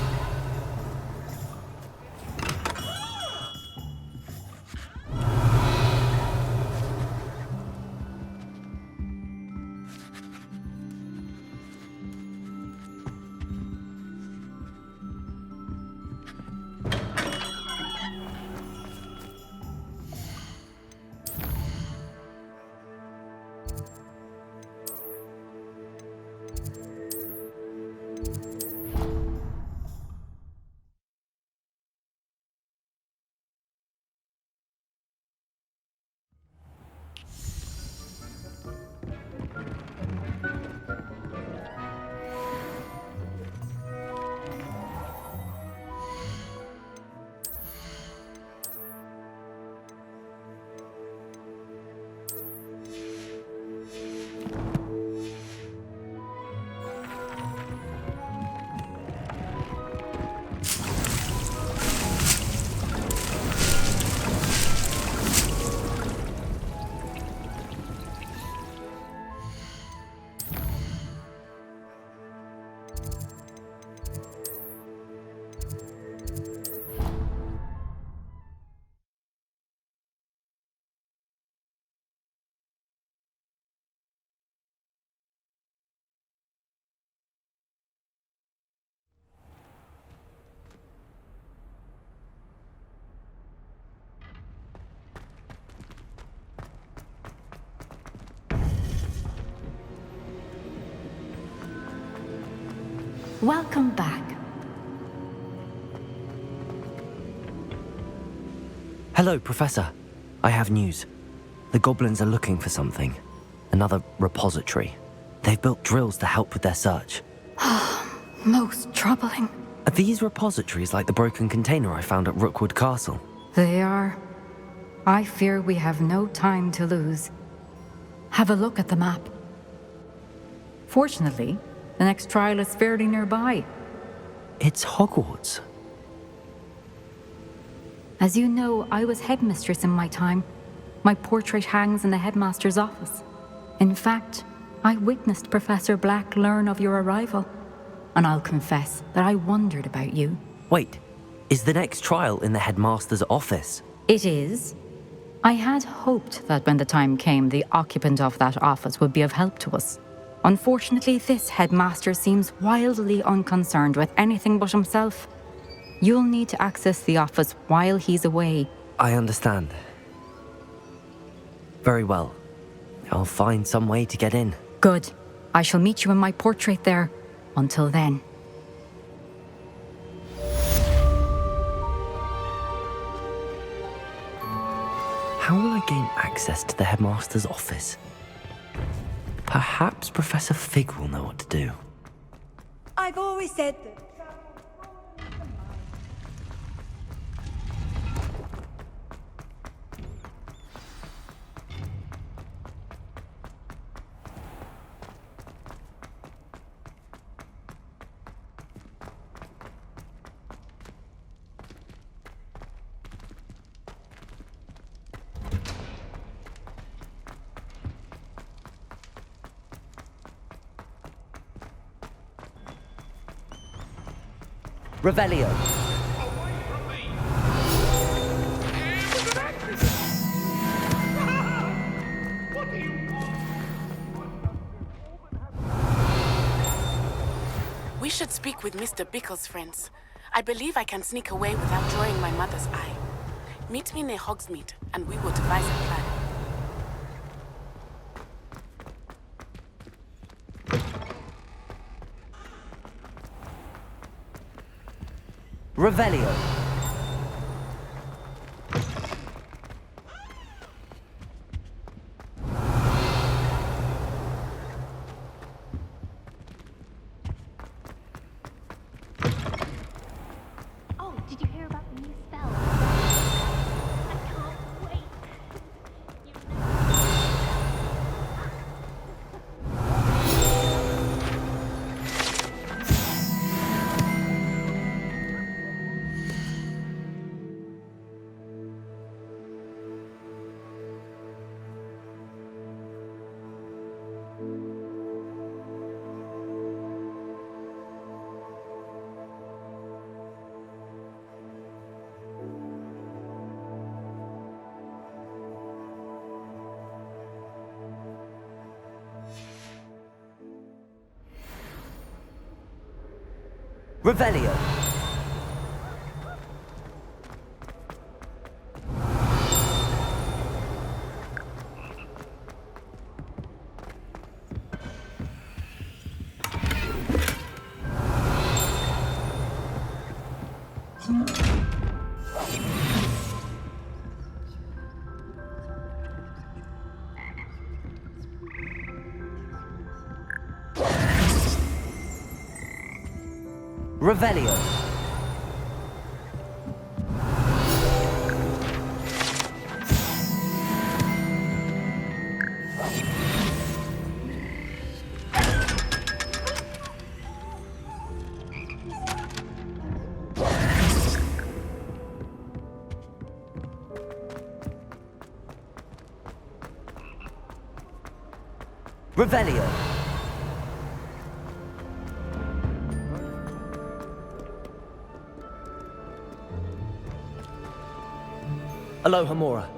Welcome back. Hello, Professor. I have news. The goblins are looking for something. Another repository. They've built drills to help with their search. Most troubling. Are these repositories like the broken container I found at Rookwood Castle? They are. I fear we have no time to lose. Have a look at the map. Fortunately, the next trial is fairly nearby. It's Hogwarts. As you know, I was headmistress in my time. My portrait hangs in the headmaster's office. In fact, I witnessed Professor Black learn of your arrival. And I'll confess that I wondered about you. Wait, is the next trial in the headmaster's office? It is. I had hoped that when the time came, the occupant of that office would be of help to us. Unfortunately, this headmaster seems wildly unconcerned with anything but himself. You'll need to access the office while he's away. I understand. Very well. I'll find some way to get in. Good. I shall meet you in my portrait there. Until then. How will I gain access to the headmaster's office? Perhaps Professor Fig will know what to do. I've always said that. Revelio. We should speak with Mr. Bickle's friends. I believe I can sneak away without drawing my mother's eye. Meet me near Hogsmeade, and we will devise a plan. Revelio. Oh, did you hear about the new spell? I can't wait. Revelio. Revelio. Revelio. Aloha Mora.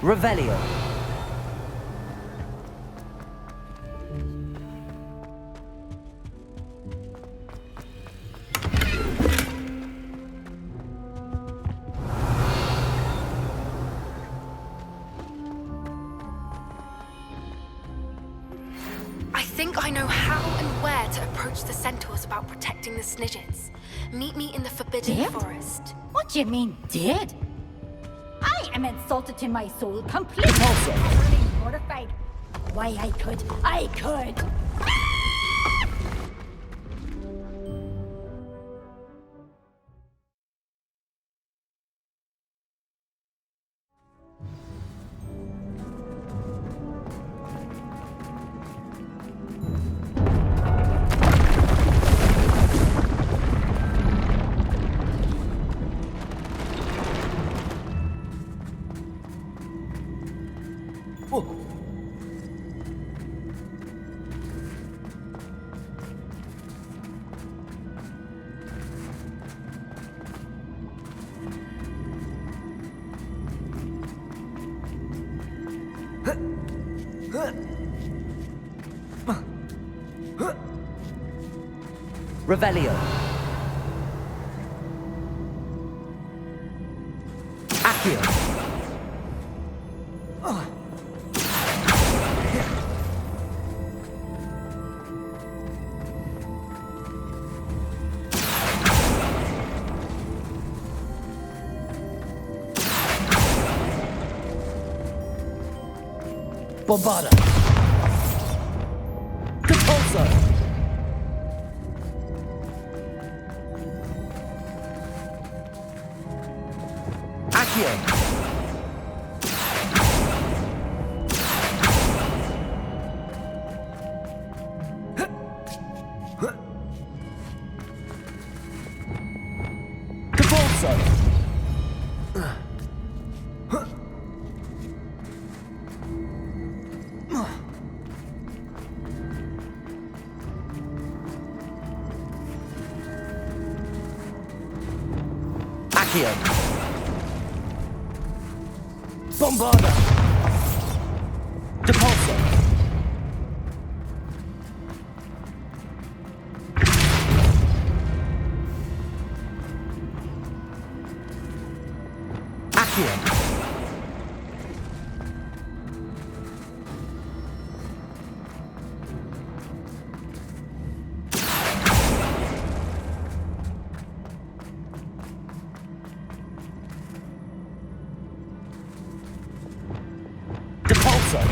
Revelio. think I know how and where to approach the centaurs about protecting the Snidgets. Meet me in the Forbidden Did? Forest. What do you mean, did? I am insulted to my soul completely. Repulsor. Utterly mortified. Why, I could. Revelio. Accio. Bombarda. Repulsor. Accio. Repulsor. Accio. Bombarda. Repulsor. Accio. Repulsor.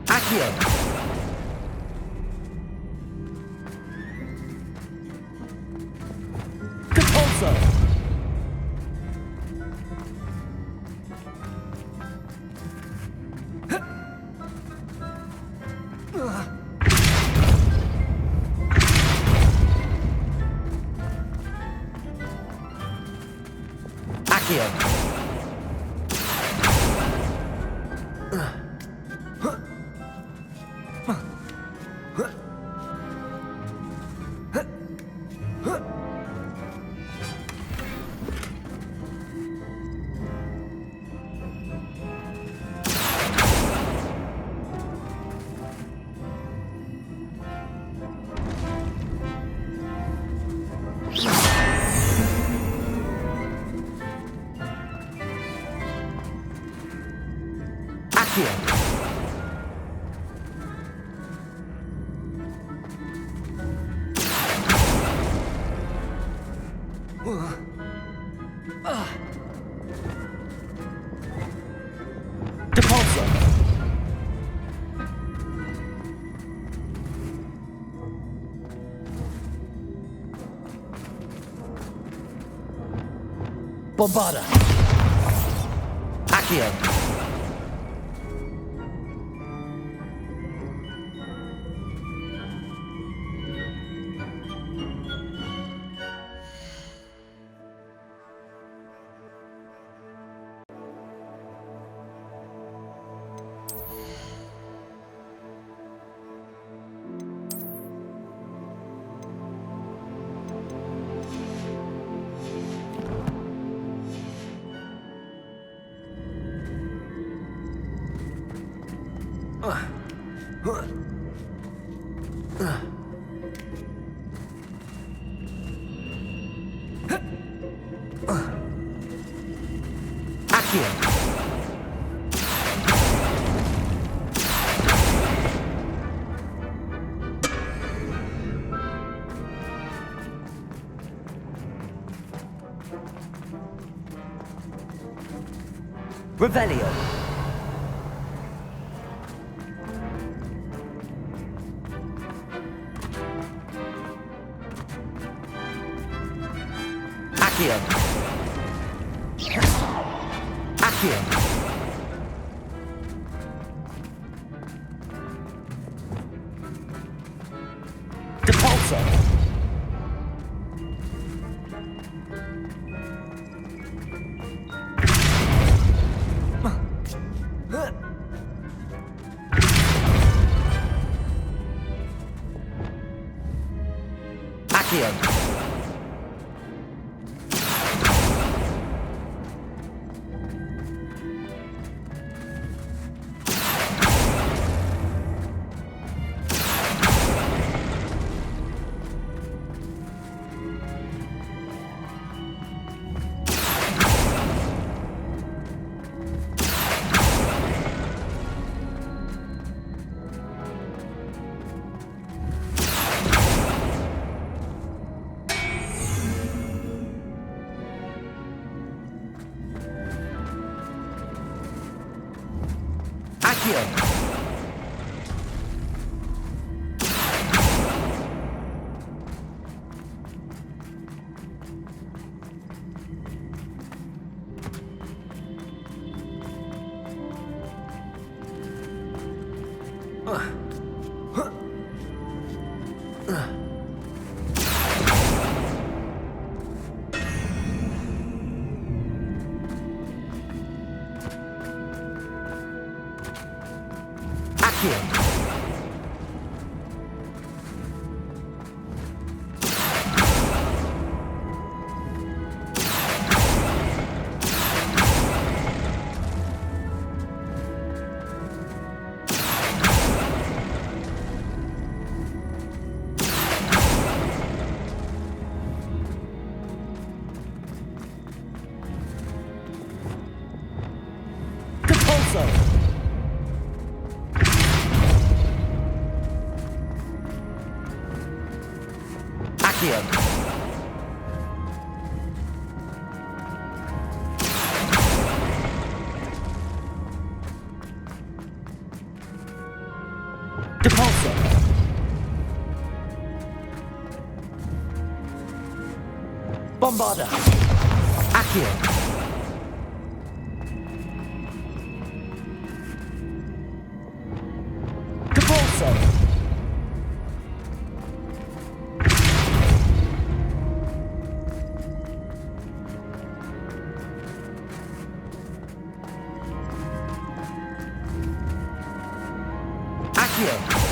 Accio. Repulsor. Accio. Accio. Repulsor. Bombarda. Accio. Revelio. Accio. Accio. Depulso. Accio. Accio. Accio. Depulso. Accio. Depulso. Bombarda. Accio. Depulso. Accio.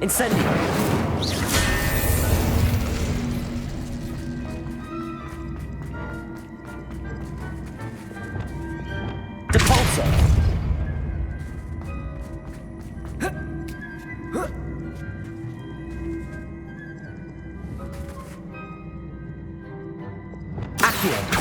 Incendio. Depulso. Accio.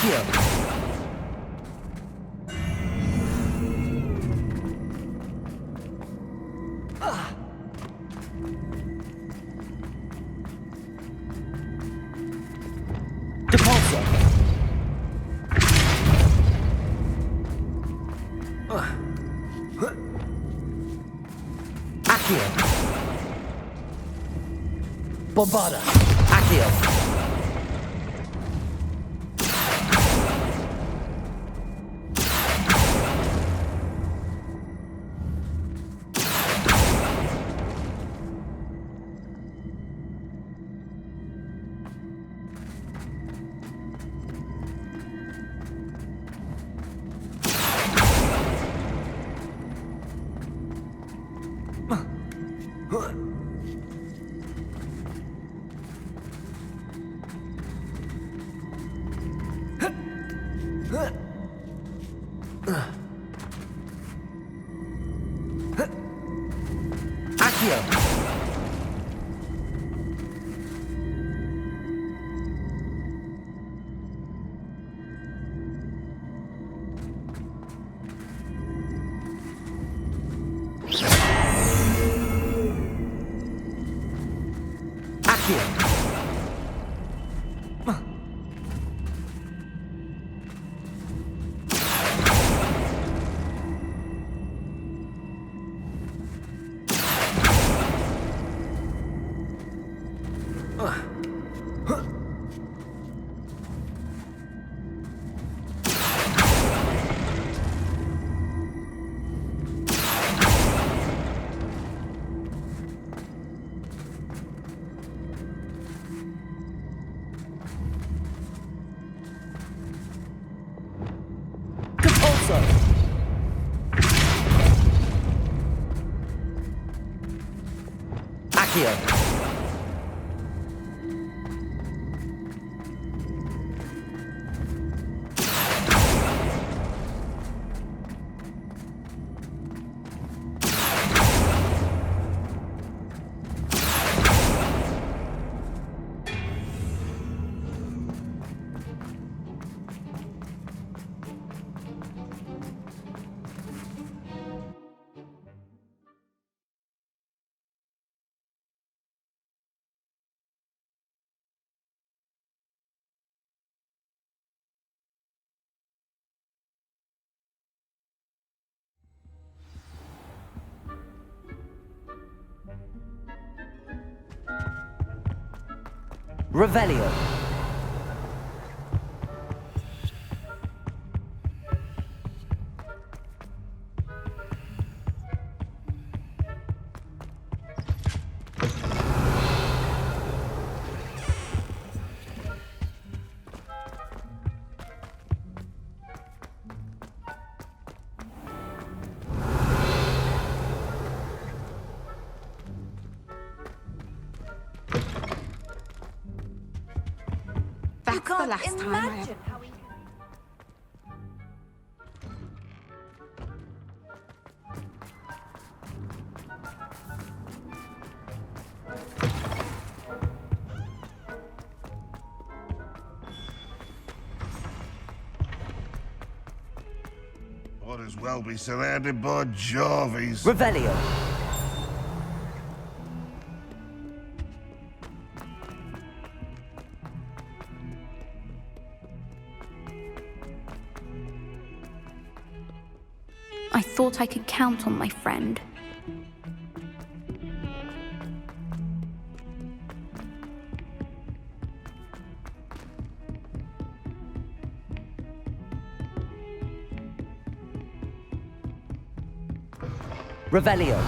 Accio. Depulso! Accio! Bombarda! Accio! Accio! Revelio. That's the last time I have... Might as well be surrounded by Jarvies. Revelio. I thought I could count on my friend. Revelio.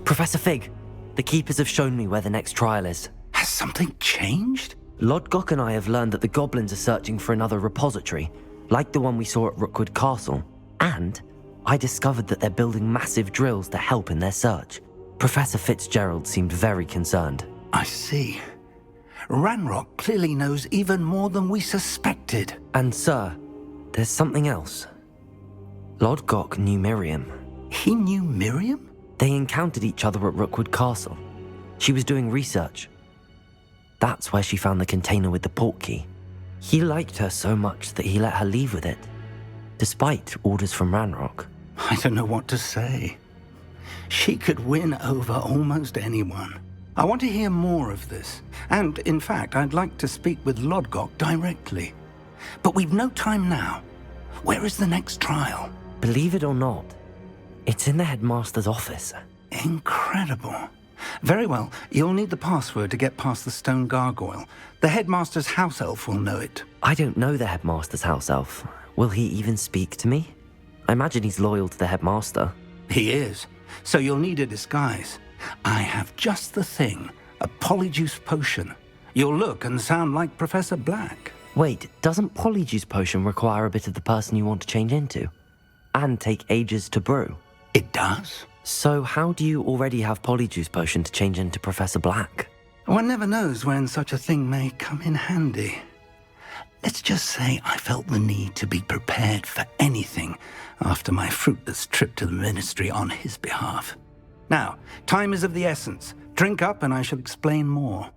Professor Fig, the Keepers have shown me where the next trial is. Has something changed? Lodgok and I have learned that the goblins are searching for another repository, like the one we saw at Rookwood Castle. And I discovered that they're building massive drills to help in their search. Professor Fitzgerald seemed very concerned. I see. Ranrock clearly knows even more than we suspected. And sir, there's something else. Lodgok knew Miriam. He knew Miriam? They encountered each other at Rookwood Castle. She was doing research. That's where she found the container with the portkey. He liked her so much that he let her leave with it, despite orders from Ranrock. I don't know what to say. She could win over almost anyone. I want to hear more of this. And, in fact, I'd like to speak with Lodgok directly. But we've no time now. Where is the next trial? Believe it or not, it's in the headmaster's office. Incredible. Very well. You'll need the password to get past the stone gargoyle. The headmaster's house elf will know it. I don't know the headmaster's house elf. Will he even speak to me? I imagine he's loyal to the headmaster. He is. So you'll need a disguise. I have just the thing. A polyjuice potion. You'll look and sound like Professor Black. Wait, doesn't polyjuice potion require a bit of the person you want to change into? And take ages to brew? It does. So how do you already have polyjuice potion to change into Professor Black? One never knows when such a thing may come in handy. Let's just say I felt the need to be prepared for anything after my fruitless trip to the ministry on his behalf. Now, time is of the essence. Drink up and I shall explain more.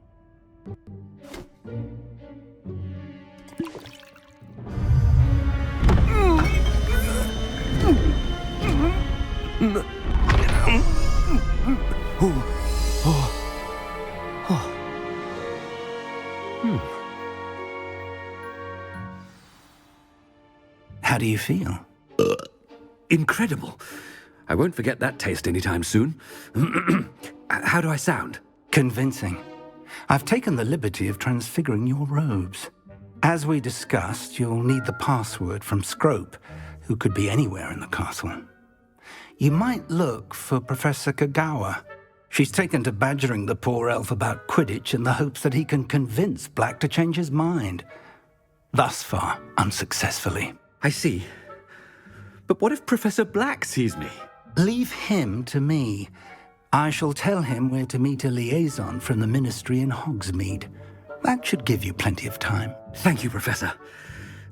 How do you feel? Incredible. I won't forget that taste anytime soon. How do I sound? Convincing. I've taken the liberty of transfiguring your robes. As we discussed, you'll need the password from Scrope, who could be anywhere in the castle. You might look for Professor Kagawa. She's taken to badgering the poor elf about Quidditch in the hopes that he can convince Black to change his mind. Thus far, unsuccessfully. I see. But what if Professor Black sees me? Leave him to me. I shall tell him where to meet a liaison from the ministry in Hogsmeade. That should give you plenty of time. Thank you, Professor.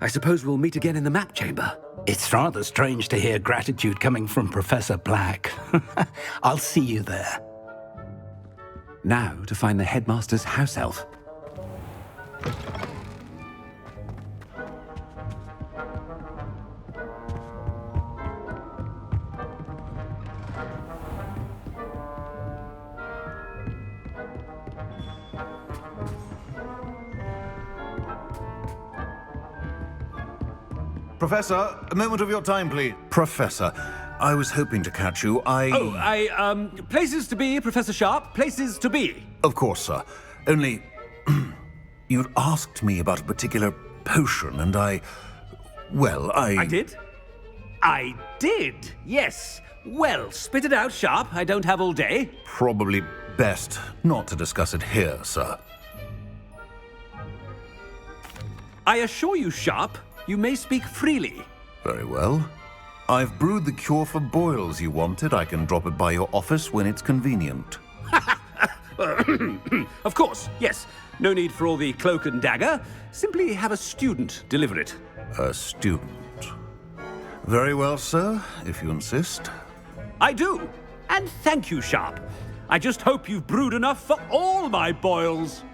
I suppose we'll meet again in the map chamber. It's rather strange to hear gratitude coming from Professor Black. I'll see you there. Now to find the headmaster's house elf. Professor, a moment of your time, please. Professor, I was hoping to catch you. Places to be, Professor Sharp. Places to be. Of course, sir. Only, you'd asked me about a particular potion, and I did? I did, yes. Well, spit it out, Sharp. I don't have all day. Probably best not to discuss it here, sir. I assure you, Sharp, you may speak freely. Very well. I've brewed the cure for boils you wanted. I can drop it by your office when it's convenient. Of course, yes. No need for all the cloak and dagger. Simply have a student deliver it. A student? Very well, sir, if you insist. I do. And thank you, Sharp. I just hope you've brewed enough for all my boils.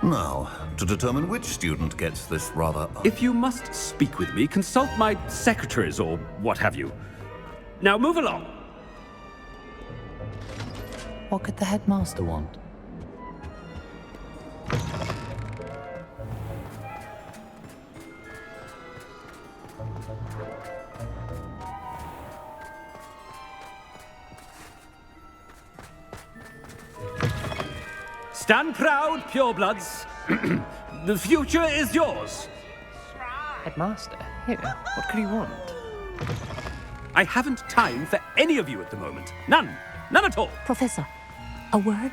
Now, to determine which student gets this rather... If you must speak with me, consult my secretaries or what have you. Now move along. What could the headmaster want? Stand proud, purebloods. The future is yours. Headmaster? Here, what could he want? I haven't time for any of you at the moment. None. None at all. Professor, a word?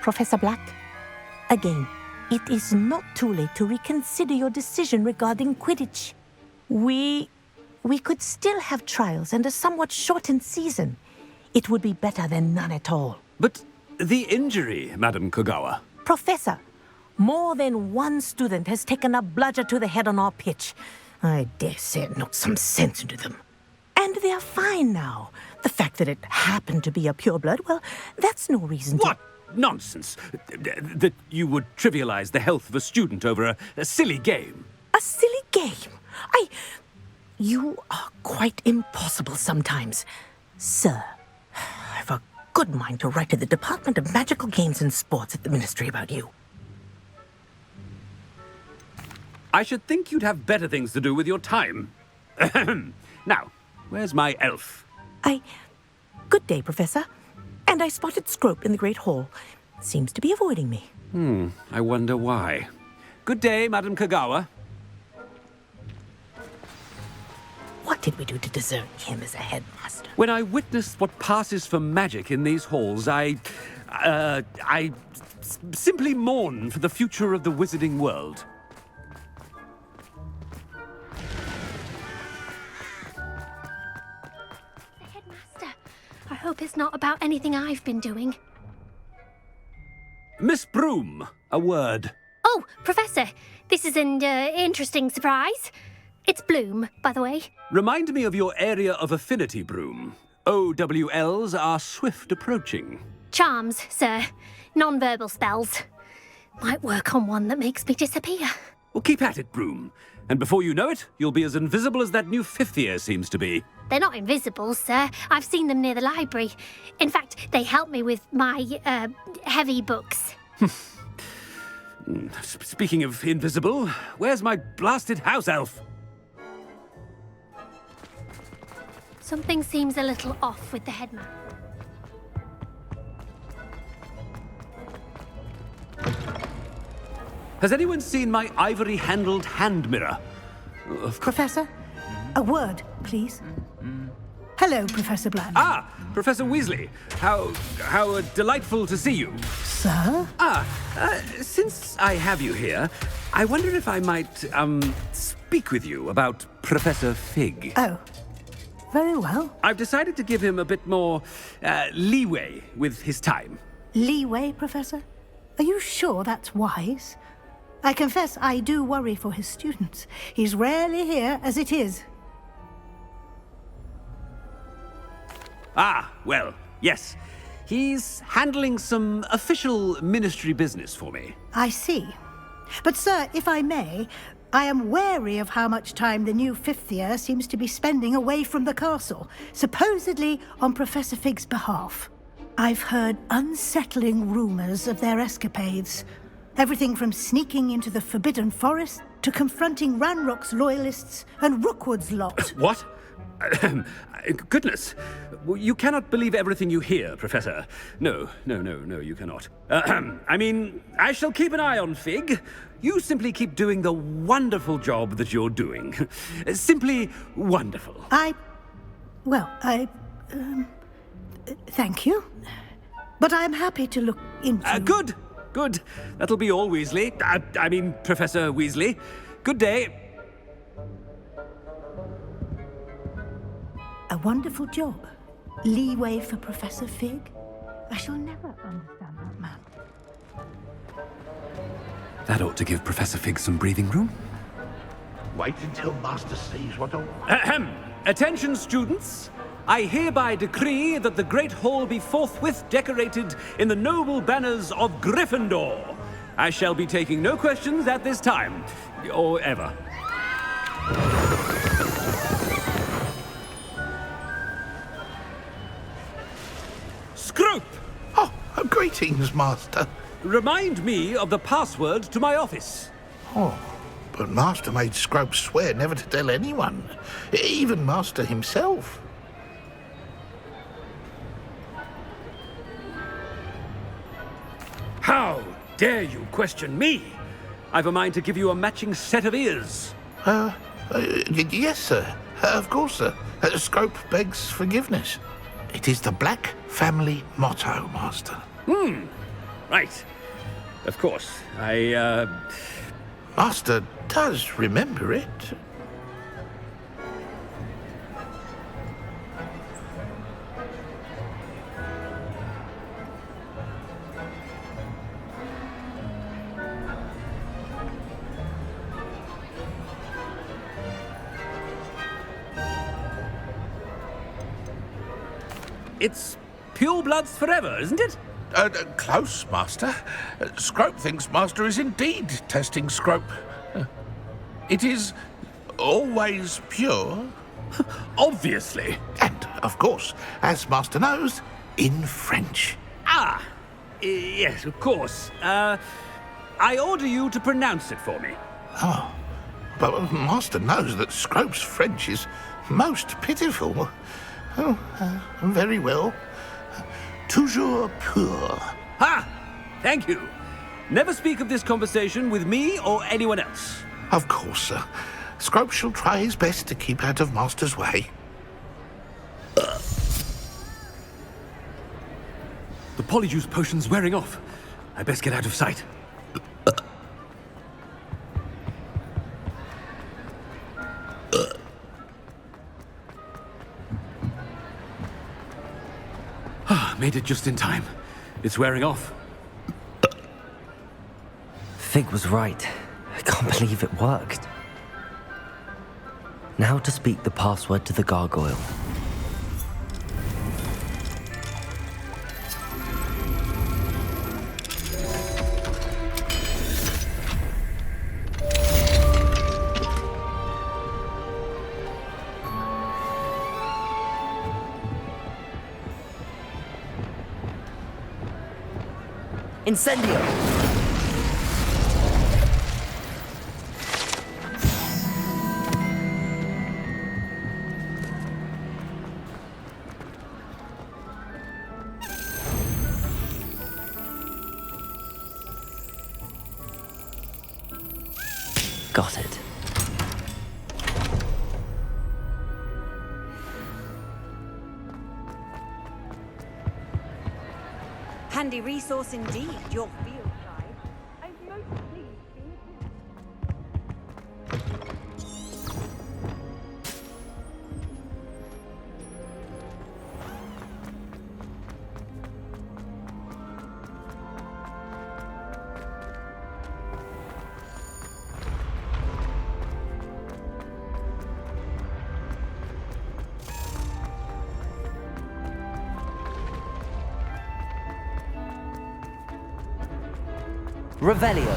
Professor Black? Again. It is not too late to reconsider your decision regarding Quidditch. We could still have trials and a somewhat shortened season. It would be better than none at all. But the injury, Madam Kogawa. Professor, more than one student has taken a bludger to the head on our pitch. I dare say it knocked some sense into them. And they're fine now. The fact that it happened to be a pureblood, well, that's no reason to... What nonsense! That you would trivialize the health of a student over a silly game. A silly game? You are quite impossible sometimes. Sir, I've a good mind to write to the Department of Magical Games and Sports at the Ministry about you. I should think you'd have better things to do with your time. Now, where's my elf? Good day, Professor. And I spotted Scrope in the Great Hall. Seems to be avoiding me. I wonder why. Good day, Madam Kogawa. What did we do to deserve him as a headmaster? When I witnessed what passes for magic in these halls, I simply mourn for the future of the wizarding world. The headmaster. I hope it's not about anything I've been doing. Miss Broom, a word. Oh, Professor, this is an interesting surprise. It's Bloom, by the way. Remind me of your area of affinity, Broom. OWLs are swift approaching. Charms, sir. Non-verbal spells. Might work on one that makes me disappear. Well, keep at it, Broom. And before you know it, you'll be as invisible as that new fifth year seems to be. They're not invisible, sir. I've seen them near the library. In fact, they help me with my, heavy books. Speaking of invisible, where's my blasted house elf? Something seems a little off with the headman. Has anyone seen my ivory-handled hand mirror? Professor, a word, please. Hello, Professor Bland. Ah, Professor Weasley. How delightful to see you. Sir? Since I have you here, I wonder if I might, speak with you about Professor Fig. Oh, very well. I've decided to give him a bit more, leeway with his time. Leeway, Professor? Are you sure that's wise? I confess I do worry for his students. He's rarely here as it is. Ah, well, yes. He's handling some official ministry business for me. I see. But, sir, if I may, I am wary of how much time the new fifth year seems to be spending away from the castle, supposedly on Professor Fig's behalf. I've heard unsettling rumors of their escapades. Everything from sneaking into the Forbidden Forest to confronting Ranrock's loyalists and Rookwood's lot. What? Goodness. You cannot believe everything you hear, Professor. No, you cannot. I mean, I shall keep an eye on Fig. You simply keep doing the wonderful job that you're doing. Simply wonderful. Thank you. But I'm happy to look into... Good. That'll be all, Weasley. I mean, Professor Weasley. Good day. A wonderful job. Leeway for Professor Fig. I shall never understand that man. That ought to give Professor Fig some breathing room. Wait until Master sees what all... Attention, students. I hereby decree that the Great Hall be forthwith decorated in the noble banners of Gryffindor. I shall be taking no questions at this time, or ever. Scrope! Oh, greetings, Master. Remind me of the password to my office. Oh, but Master made Scrope swear never to tell anyone, even Master himself. How dare you question me? I've a mind to give you a matching set of ears. Yes, sir. Of course, sir. Scrope begs forgiveness. It is the Black family motto, Master. Right. Of course. Master does remember it. It's pure bloods forever, isn't it? Close, Master. Scrope thinks Master is indeed testing Scrope. It is always pure. Obviously. And, of course, as Master knows, in French. Ah, yes, of course. I order you to pronounce it for me. Oh, but Master knows that Scrope's French is most pitiful. Oh, very well. Toujours pur. Ha! Thank you. Never speak of this conversation with me or anyone else. Of course, sir. Scrope shall try his best to keep out of Master's way. The polyjuice potion's wearing off. I best get out of sight. Made it just in time. It's wearing off. Fig was right. I can't believe it worked. Now to speak the password to the gargoyle. Incendio! Got it. Handy resource indeed, your field guide. I'm most pleased being Revelio.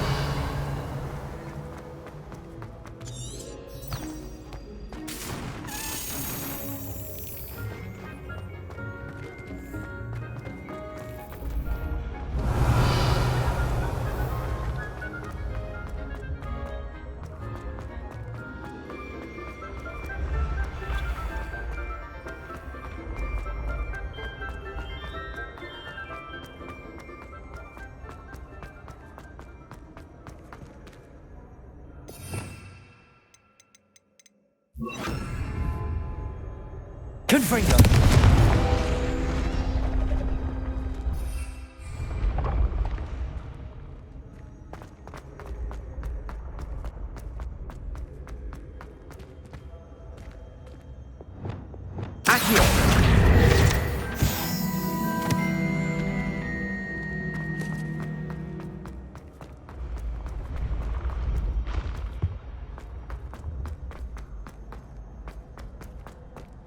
Confringo. Accio.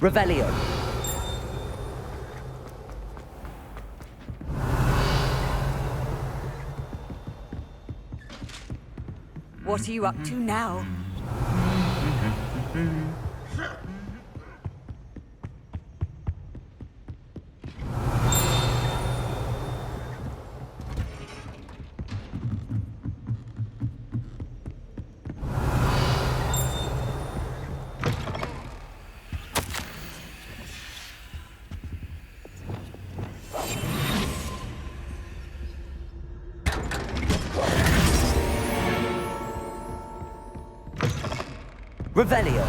Revelio. What are you up to now? Revelio.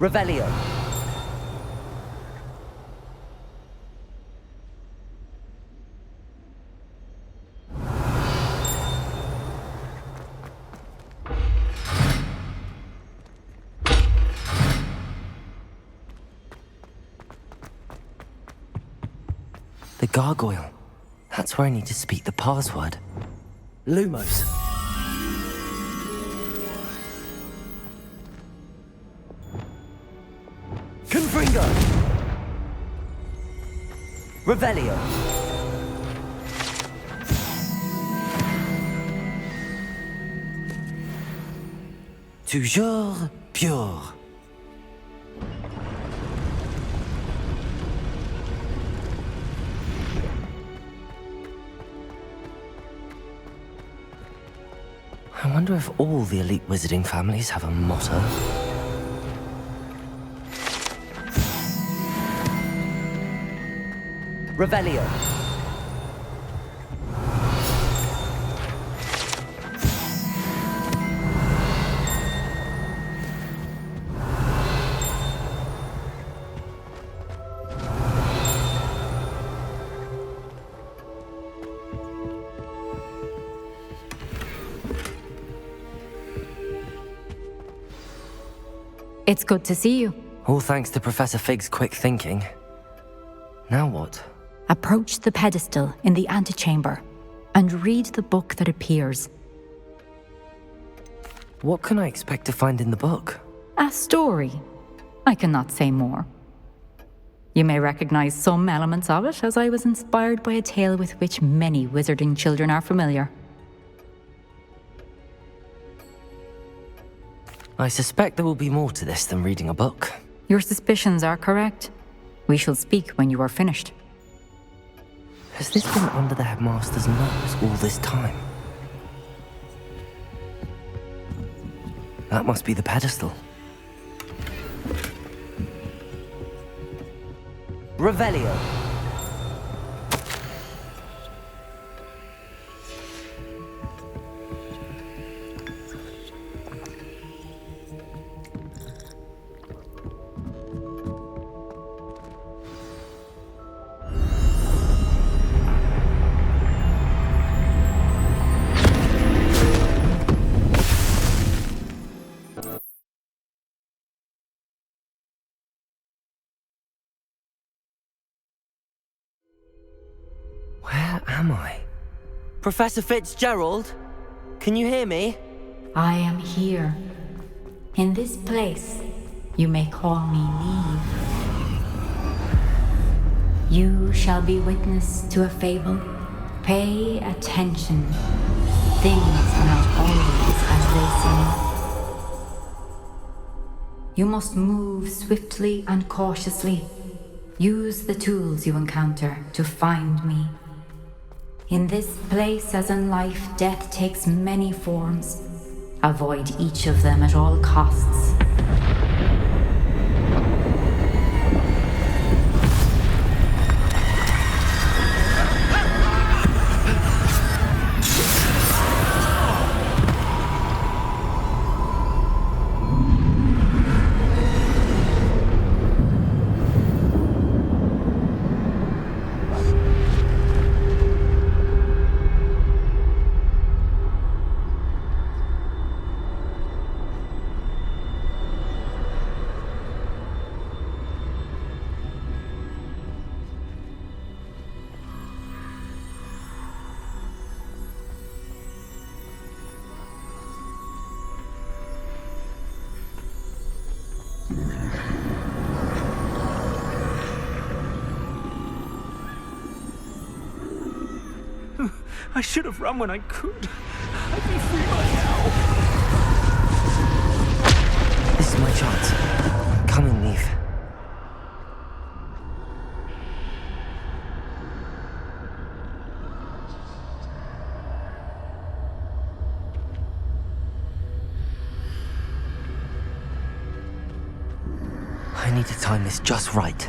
Revelio. The gargoyle. That's where I need to speak the password. Lumos. Confringo. Revelio. Toujours pure. I wonder if all the elite wizarding families have a motto. Revelio. It's good to see you. All thanks to Professor Fig's quick thinking. Now what? Approach the pedestal in the antechamber and read the book that appears. What can I expect to find in the book? A story. I cannot say more. You may recognize some elements of it, as I was inspired by a tale with which many wizarding children are familiar. I suspect there will be more to this than reading a book. Your suspicions are correct. We shall speak when you are finished. Has this been under the headmaster's nose all this time? That must be the pedestal. Revelio. Where am I? Professor Fitzgerald? Can you hear me? I am here. In this place, you may call me Neve. You shall be witness to a fable. Pay attention. Things are not always as they seem. You must move swiftly and cautiously. Use the tools you encounter to find me. In this place, as in life, death takes many forms. Avoid each of them at all costs. I should have run when I could. I'd be free by now. This is my chance. Come in, Neve. I need to time this just right.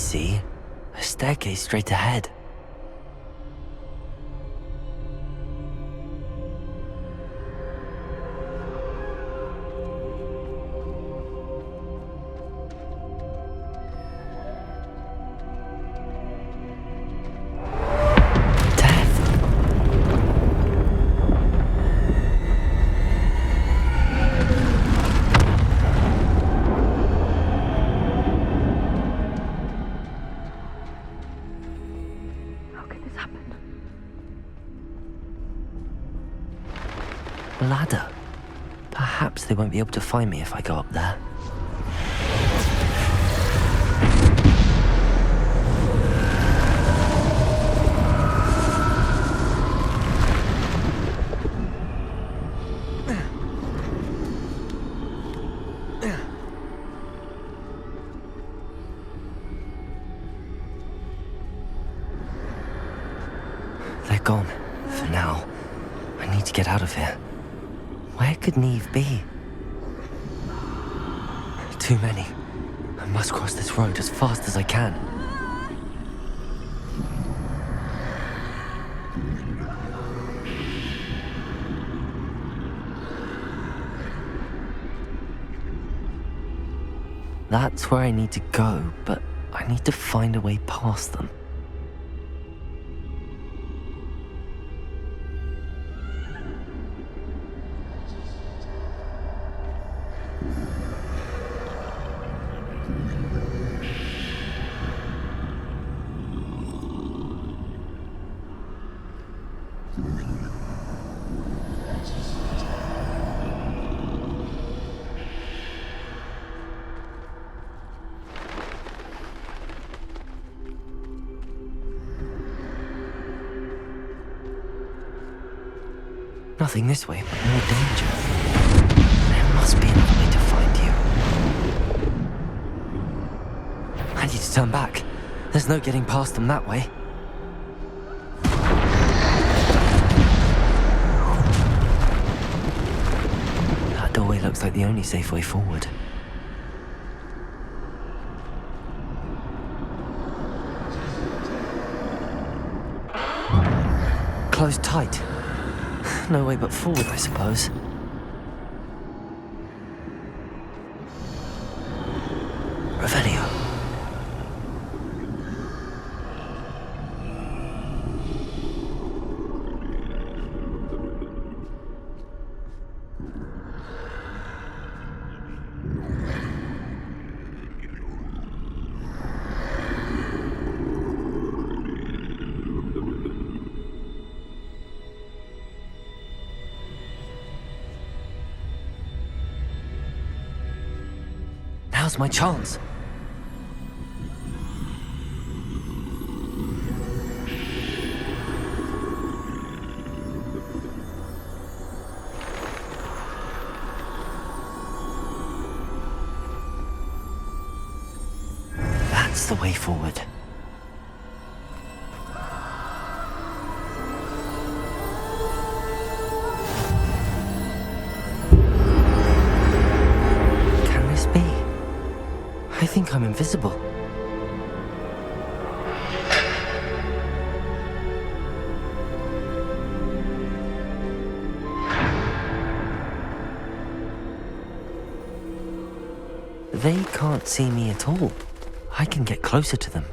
see a staircase straight ahead. Ladder. Perhaps they won't be able to find me if I go up there. They're gone. For now. I need to get out of here. Where could Neve be? Too many. I must cross this road as fast as I can. That's where I need to go, but I need to find a way past them. Nothing this way, but more danger. There must be another way to find you. I need to turn back. There's no getting past them that way. That doorway looks like the only safe way forward. Closed tight. No way but forward, I suppose. Revelio. Now's my chance. That's the way forward. I think I'm invisible. They can't see me at all. I can get closer to them.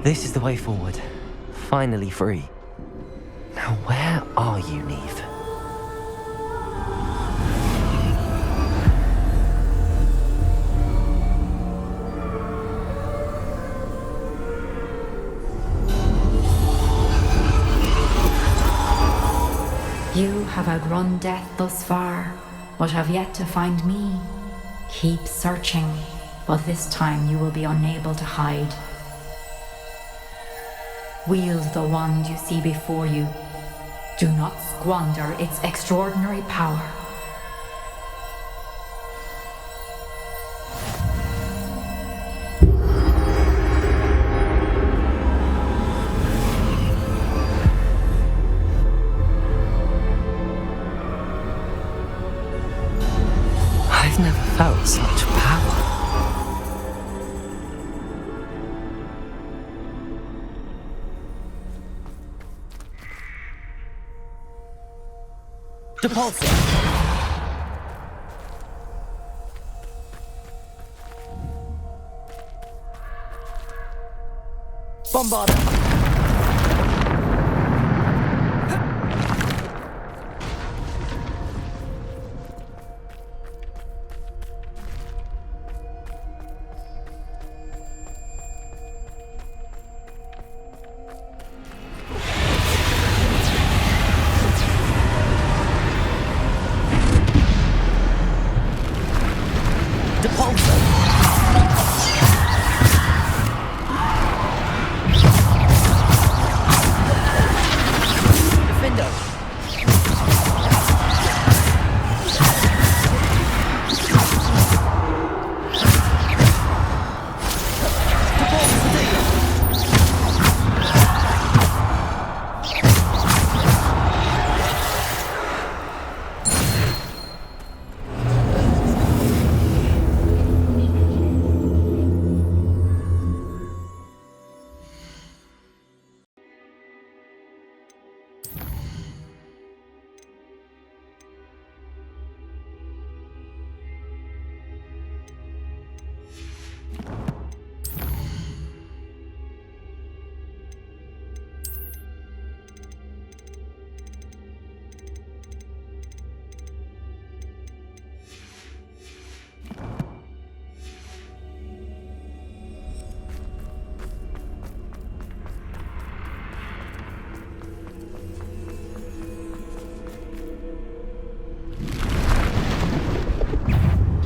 This is the way forward. Finally free. Now where are you, Neve? You have outrun death thus far, but have yet to find me. Keep searching, but this time you will be unable to hide. Wield the wand you see before you. Do not squander its extraordinary power. such power. Depulsor! Bombarder!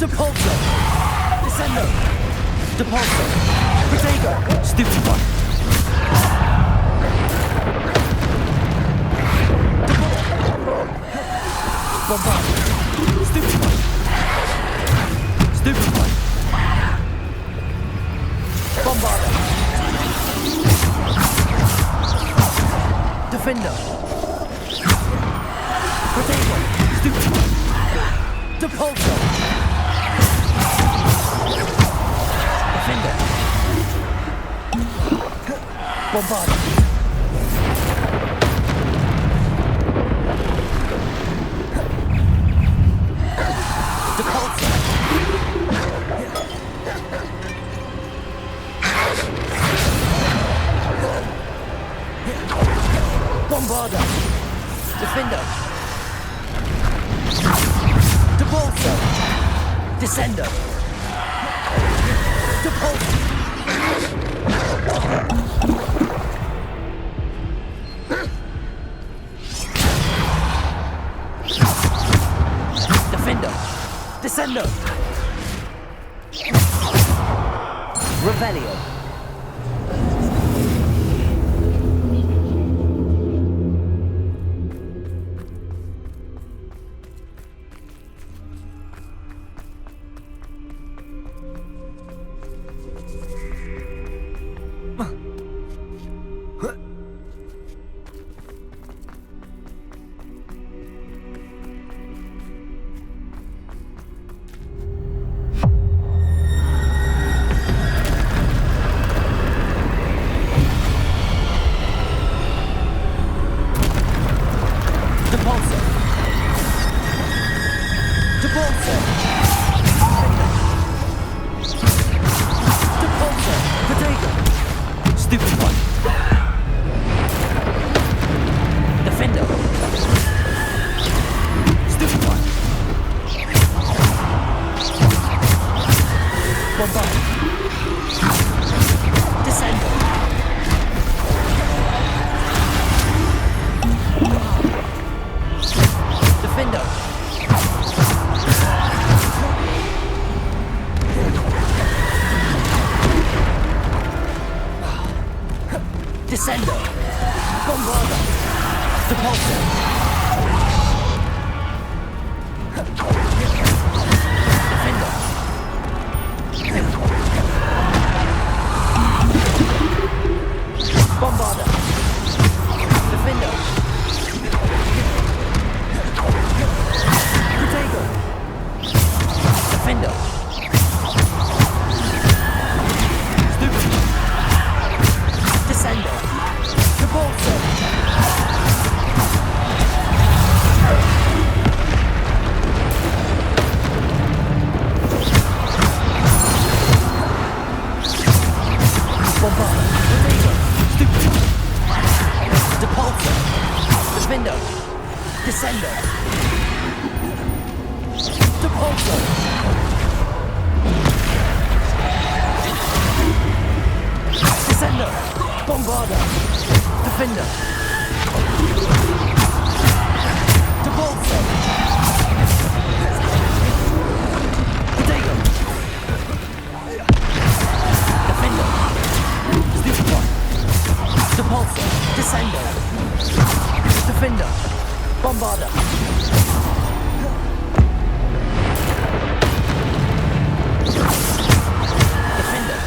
Depulsor! Descendo! Depulsor! Protego! Stupid one! Bombard! Stupid one! Stupid one! Bombarder! Defender! Protego! Stupid one! Depulsor! Defender! Bombarder! Depulsor! Bombarder! Defender! Depulsor! Descender! Depulsor! Defender! Descender! Revelio! Descendo! Bombarder! Depulsor! Defender! Bombarder! Defender! Protego! Defender! Descender. Depulso. Descender. Bombarder. Defender. Depulso. Potato. Defender. Stupid one. Depulso. Descender. Defender. Bombarder. Defender.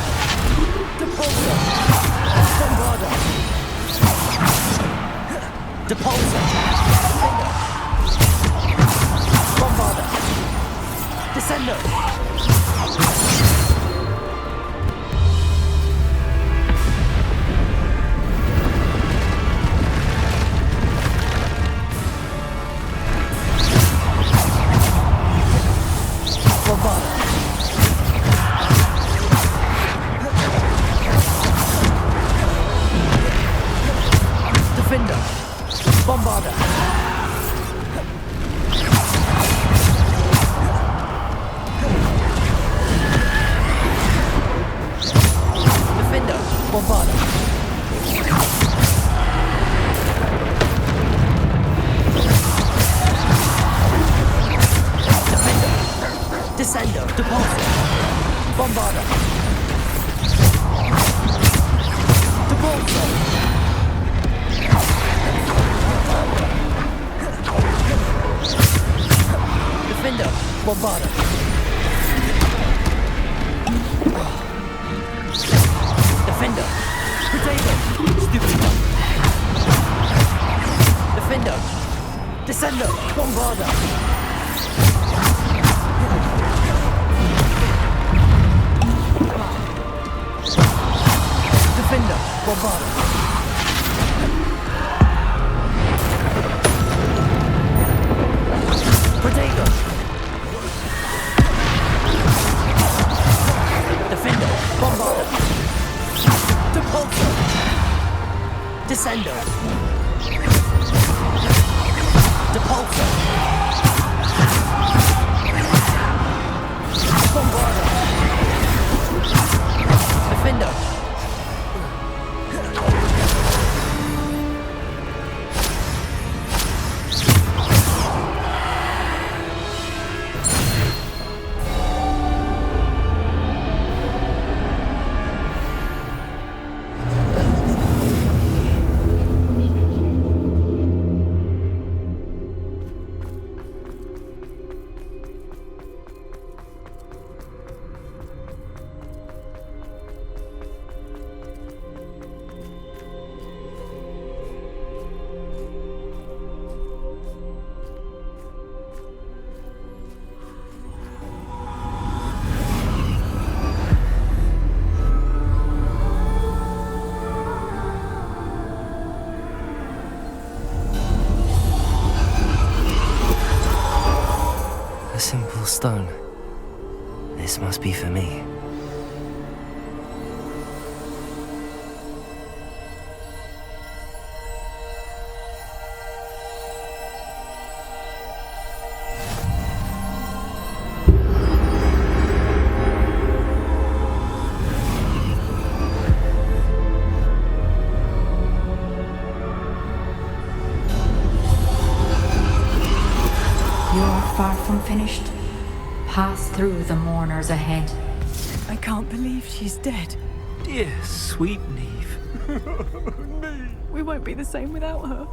Depulso. Bombarder. Depulso. Defender. Bombarder. Descender. Defender. Bombarder. Defender. Bombarder. Defender. Descender. Depulso. Bombarder. Depulso. Defender. Bombarder. Defender. Potato. Stupid one. Defender. Descender. Bombarder. Defender. Bombarder. Potato. Defender. Bombarder. Depulso. Descender. Depulso. Bombarder. Defender. A simple stone. This must be for me. Far from finished. Pass through the mourners ahead. I can't believe she's dead. Dear sweet Neve. We won't be the same without her.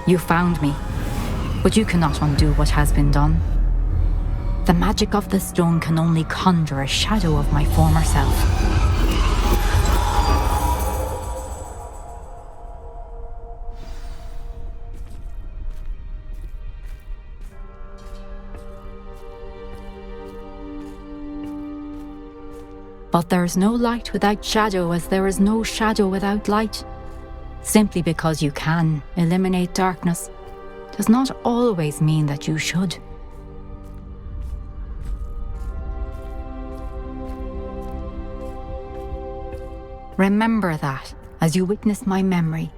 You found me, but you cannot undo what has been done. The magic of the stone can only conjure a shadow of my former self. But there is no light without shadow, as there is no shadow without light. Simply because you can eliminate darkness does not always mean that you should. Remember that as you witness my memory.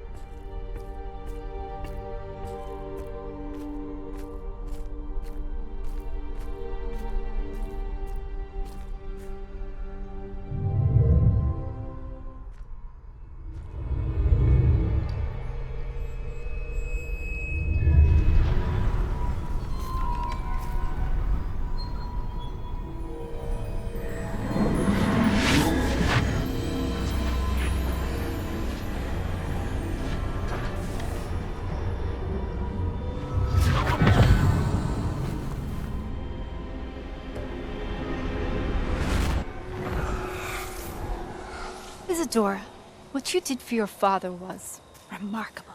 Isadora, what you did for your father was remarkable.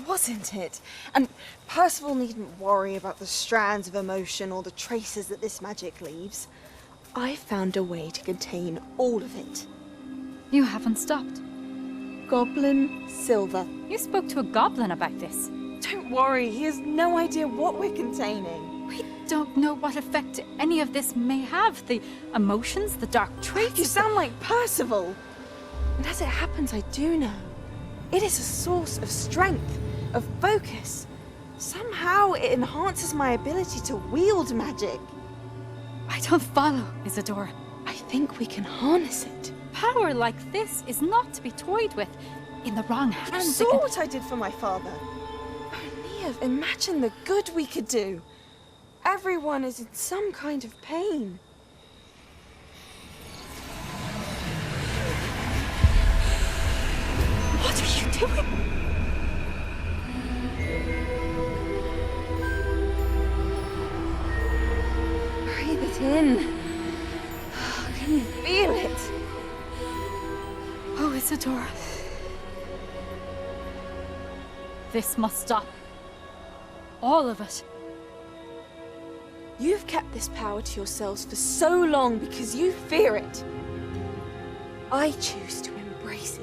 Wasn't it? And Percival needn't worry about the strands of emotion or the traces that this magic leaves. I found a way to contain all of it. You haven't stopped. Goblin Silver. You spoke to a goblin about this. Don't worry, he has no idea what we're containing. We don't know what effect any of this may have. The emotions, the dark traits. You sound like Percival. And as it happens, I do know. It is a source of strength, of focus. Somehow it enhances my ability to wield magic. I don't follow, Isadora. I think we can harness it. Power like this is not to be toyed with. In the wrong hands. You saw what I did for my father. Neve, imagine the good we could do. Everyone is in some kind of pain. What are you doing? Breathe it in. Can you feel it? Oh, Isadora. This must stop. All of it. You've kept this power to yourselves for so long because you fear it. I choose to embrace it.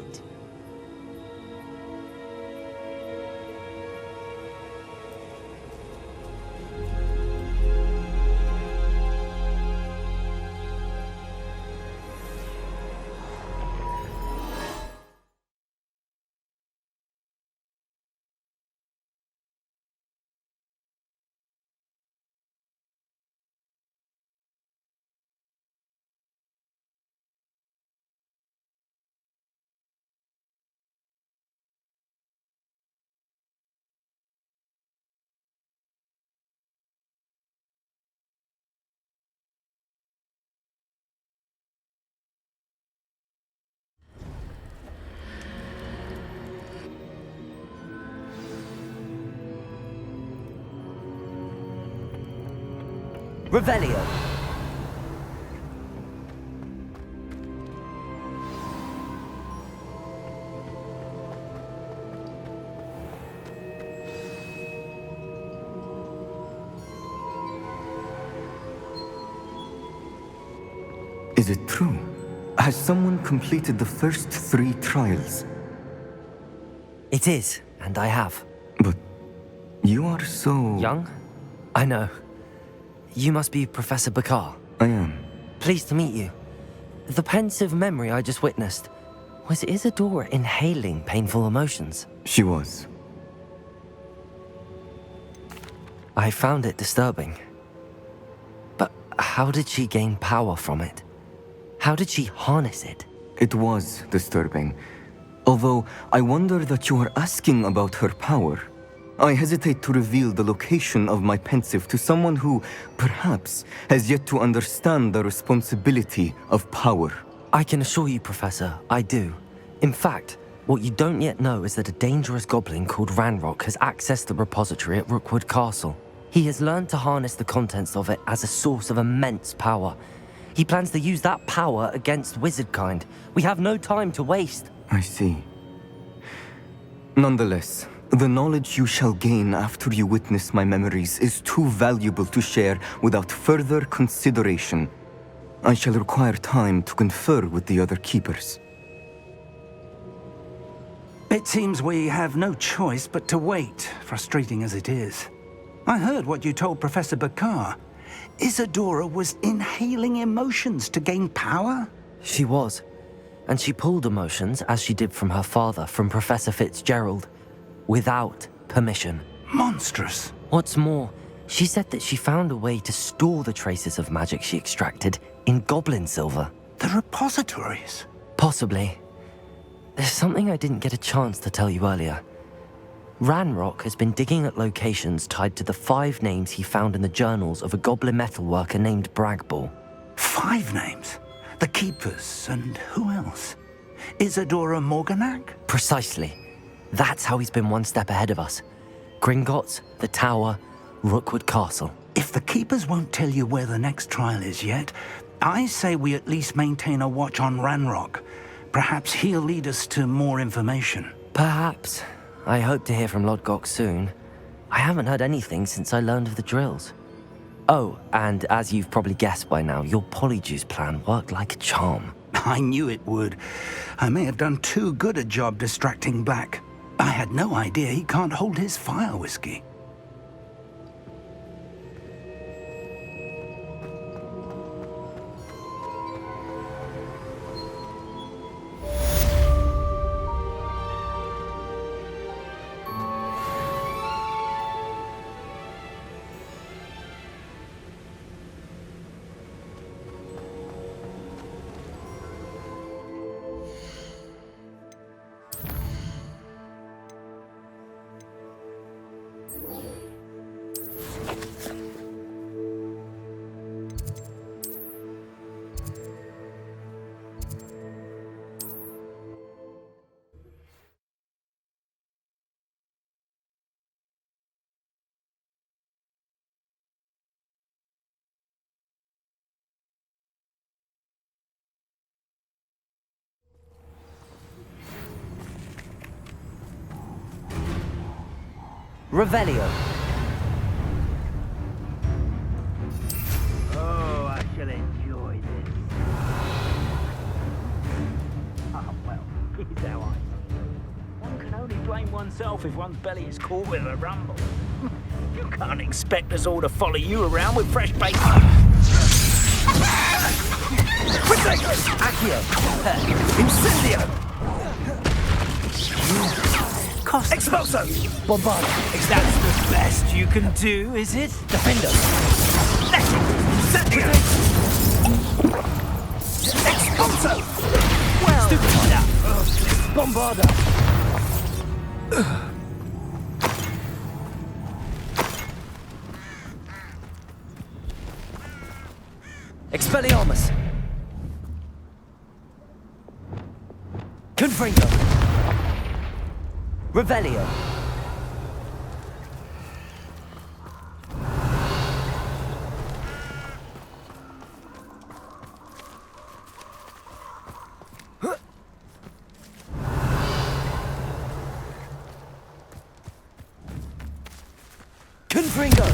Revelio. Is it true? Has someone completed the first 3 trials? It is, and I have. But you are so... Young? I know. You must be Professor Bakar. I am. Pleased to meet you. The pensive memory I just witnessed, was Isadora inhaling painful emotions? She was. I found it disturbing. But how did she gain power from it? How did she harness it? It was disturbing. Although I wonder that you are asking about her power. I hesitate to reveal the location of my pensive to someone who, perhaps, has yet to understand the responsibility of power. I can assure you, Professor, I do. In fact, what you don't yet know is that a dangerous goblin called Ranrock has accessed the repository at Rookwood Castle. He has learned to harness the contents of it as a source of immense power. He plans to use that power against wizardkind. We have no time to waste. I see. Nonetheless, the knowledge you shall gain after you witness my memories is too valuable to share without further consideration. I shall require time to confer with the other keepers. It seems we have no choice but to wait, frustrating as it is. I heard what you told Professor Bakar. Isadora was inhaling emotions to gain power? She was. And she pulled emotions, as she did from her father, from Professor Fitzgerald, without permission. Monstrous. What's more, she said that she found a way to store the traces of magic she extracted in goblin silver. The repositories? Possibly. There's something I didn't get a chance to tell you earlier. Ranrock has been digging at locations tied to the 5 names he found in the journals of a goblin metalworker named Bragball. 5 names? The Keepers, and who else? Isadora Morganac? Precisely. That's how he's been one step ahead of us. Gringotts, the Tower, Rookwood Castle. If the Keepers won't tell you where the next trial is yet, I say we at least maintain a watch on Ranrock. Perhaps he'll lead us to more information. Perhaps. I hope to hear from Lodgok soon. I haven't heard anything since I learned of the drills. Oh, and as you've probably guessed by now, your Polyjuice plan worked like a charm. I knew it would. I may have done too good a job distracting Black. I had no idea he can't hold his fire whiskey. Revelio. Oh, I shall enjoy this. Ah, well, here's how I feel. One can only blame oneself if one's belly is caught with a rumble. You can't expect us all to follow you around with fresh bacon. Accio. Incendio. Expulso! Bombarda. Is that the best you can do, is it? Defender. Incendio! Expulso! Well... Stupider. Bombarda. Expelliarmus. Confringo. Revelio. Confringo.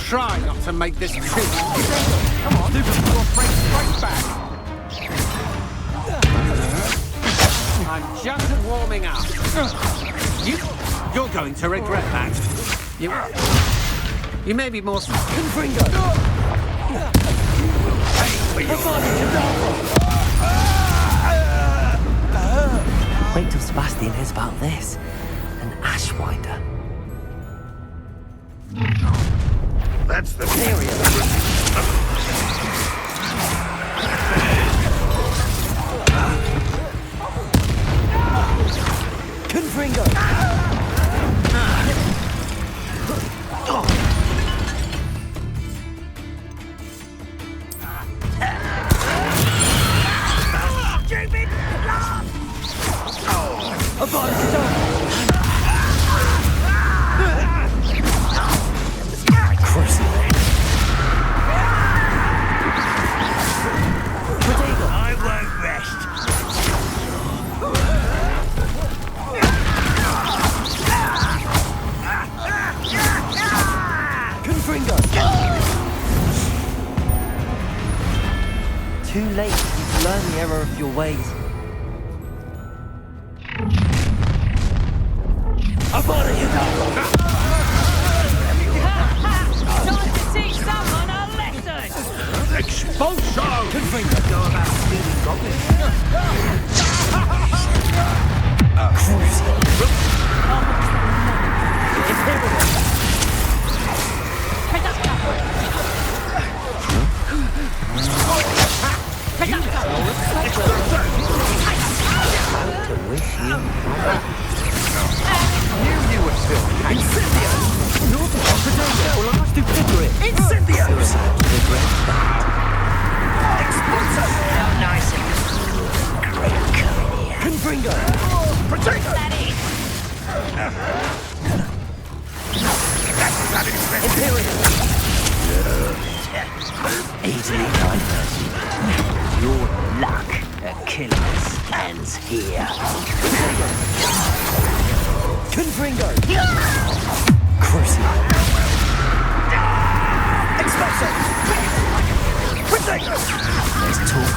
Try not to make this too. Come on, you'll break straight back. I'm just warming up. You're going to regret that. You may be more. Confringo. Wait till Sebastian hears about this. An Ashwinder. That's the theory. Confringo. Stupid! too late for you to learn the error of your ways. Up on it, you dog! Time to teach someone a lesson! Expulso! Good thing to know about stealing goblins. You were still Incendio! You're the one potato! Well, I'll have to figure it. Incendio! Expulso! How nice of you. Great coming here. Confringo! Potato! Imperial! Easily diverted. Your luck at killing us ends here. Confringo! Crucio! Expulso! Potato! There's talk.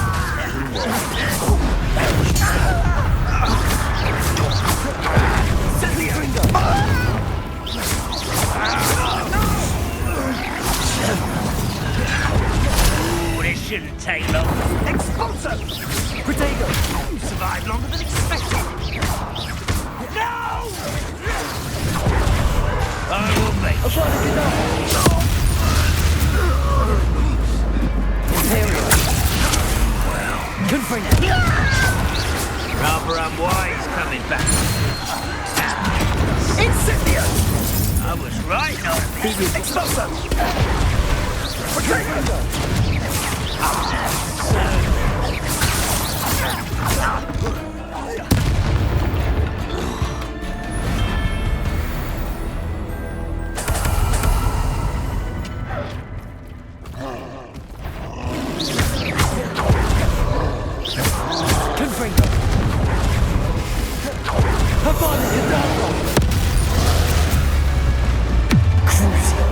Ooh, this shouldn't take long. Expulso! Potato! You survived longer than expected. No! I will make Imperial! Confringo! rather unwise coming back. Incendio! I was right not to be Expulso! Potato! Confringo! Havana Hidalgo! Crucio!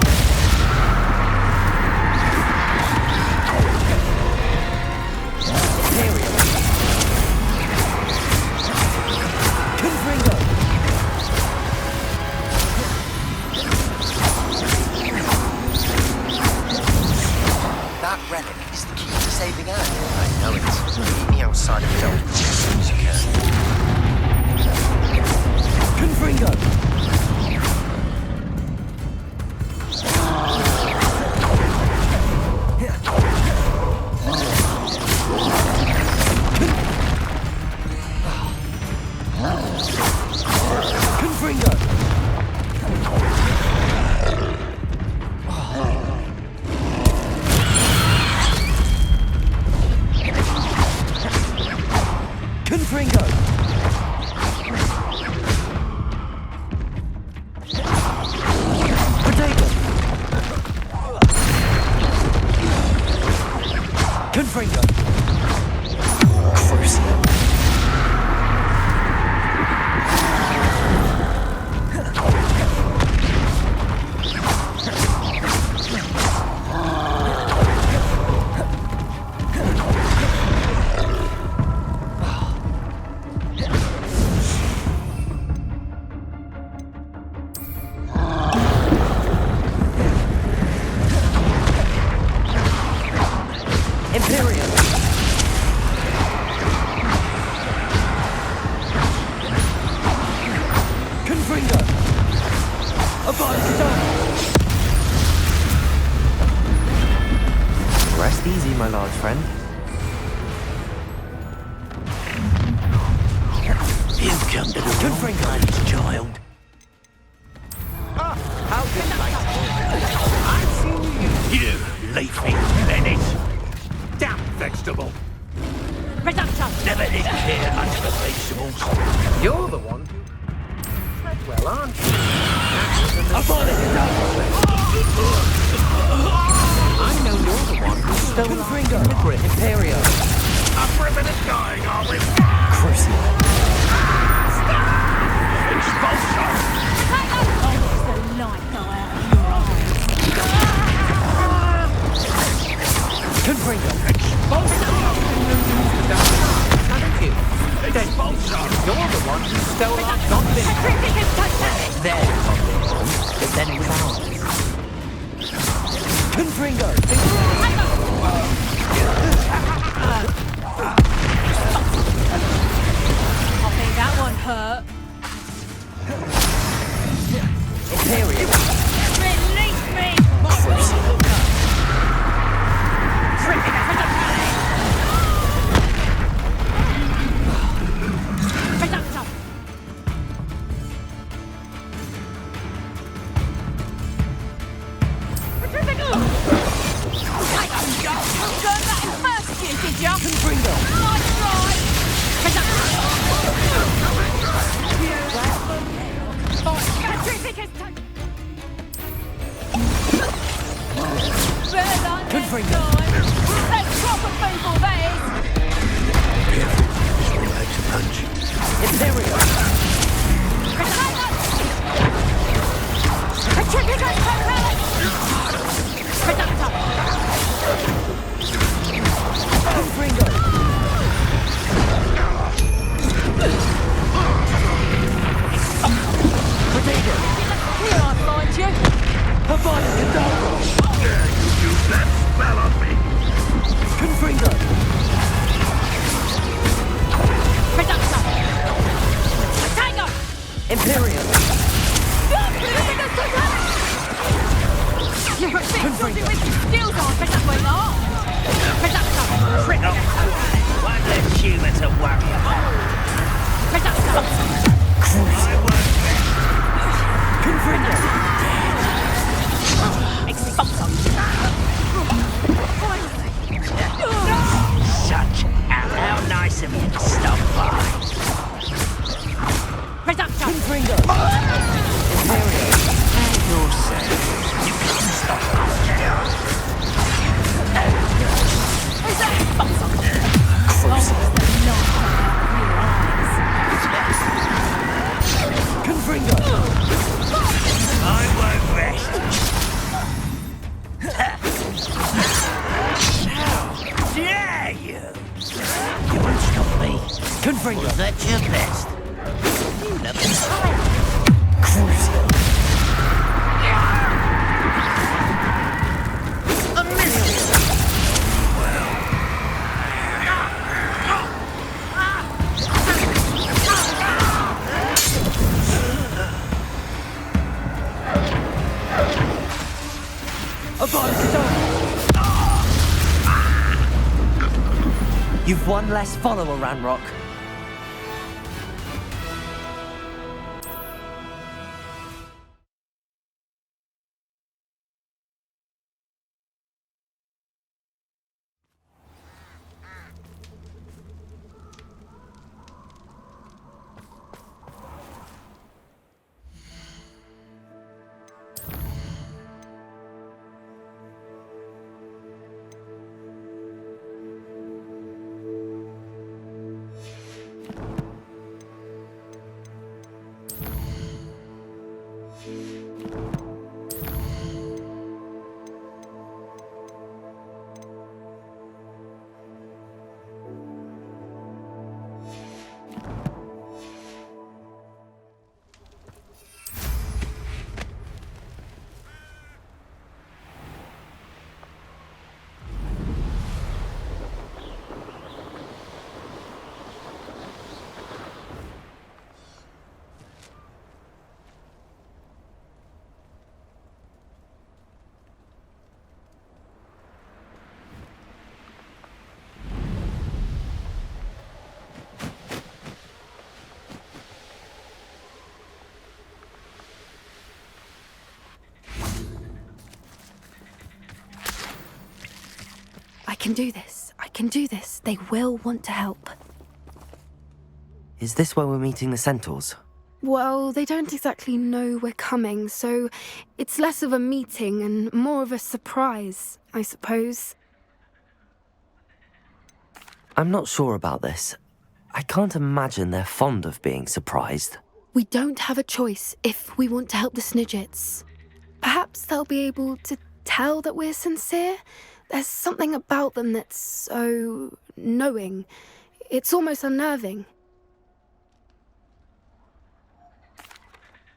Imperial! Confringo! That relic is the key to saving Anne. I know it. Meet me outside of Delta as soon as you can. Confringo! Confringo! Confringo! Potato! Confringo! Crucio! Imperial! Confringo! Avada Rest easy, my large friend. You've come to the wrong place, child. How good You leafy Bennett. Damn vegetable. Reduction! Never did care much for vegetables. You're the one who tread well, aren't you? Up on it, I know you're the one who stole Confringo! Imperio. I'm ripping and dying, are we? Crucio! Expulso! Oh, what's the light go out of your eyes? Confringo! Expulso! Haven't you? Then you're the one who stole our goblin. Their goblin home, but then it was ours. Confringo! I think that one hurt. Imperium! Release me! You've one less follower, Ranrock. I can do this. I can do this. They will want to help. Is this where we're meeting the centaurs? Well, they don't exactly know we're coming, so it's less of a meeting and more of a surprise, I suppose. I'm not sure about this. I can't imagine they're fond of being surprised. We don't have a choice if we want to help the Snidgets. Perhaps they'll be able to tell that we're sincere. There's something about them that's so knowing. It's almost unnerving.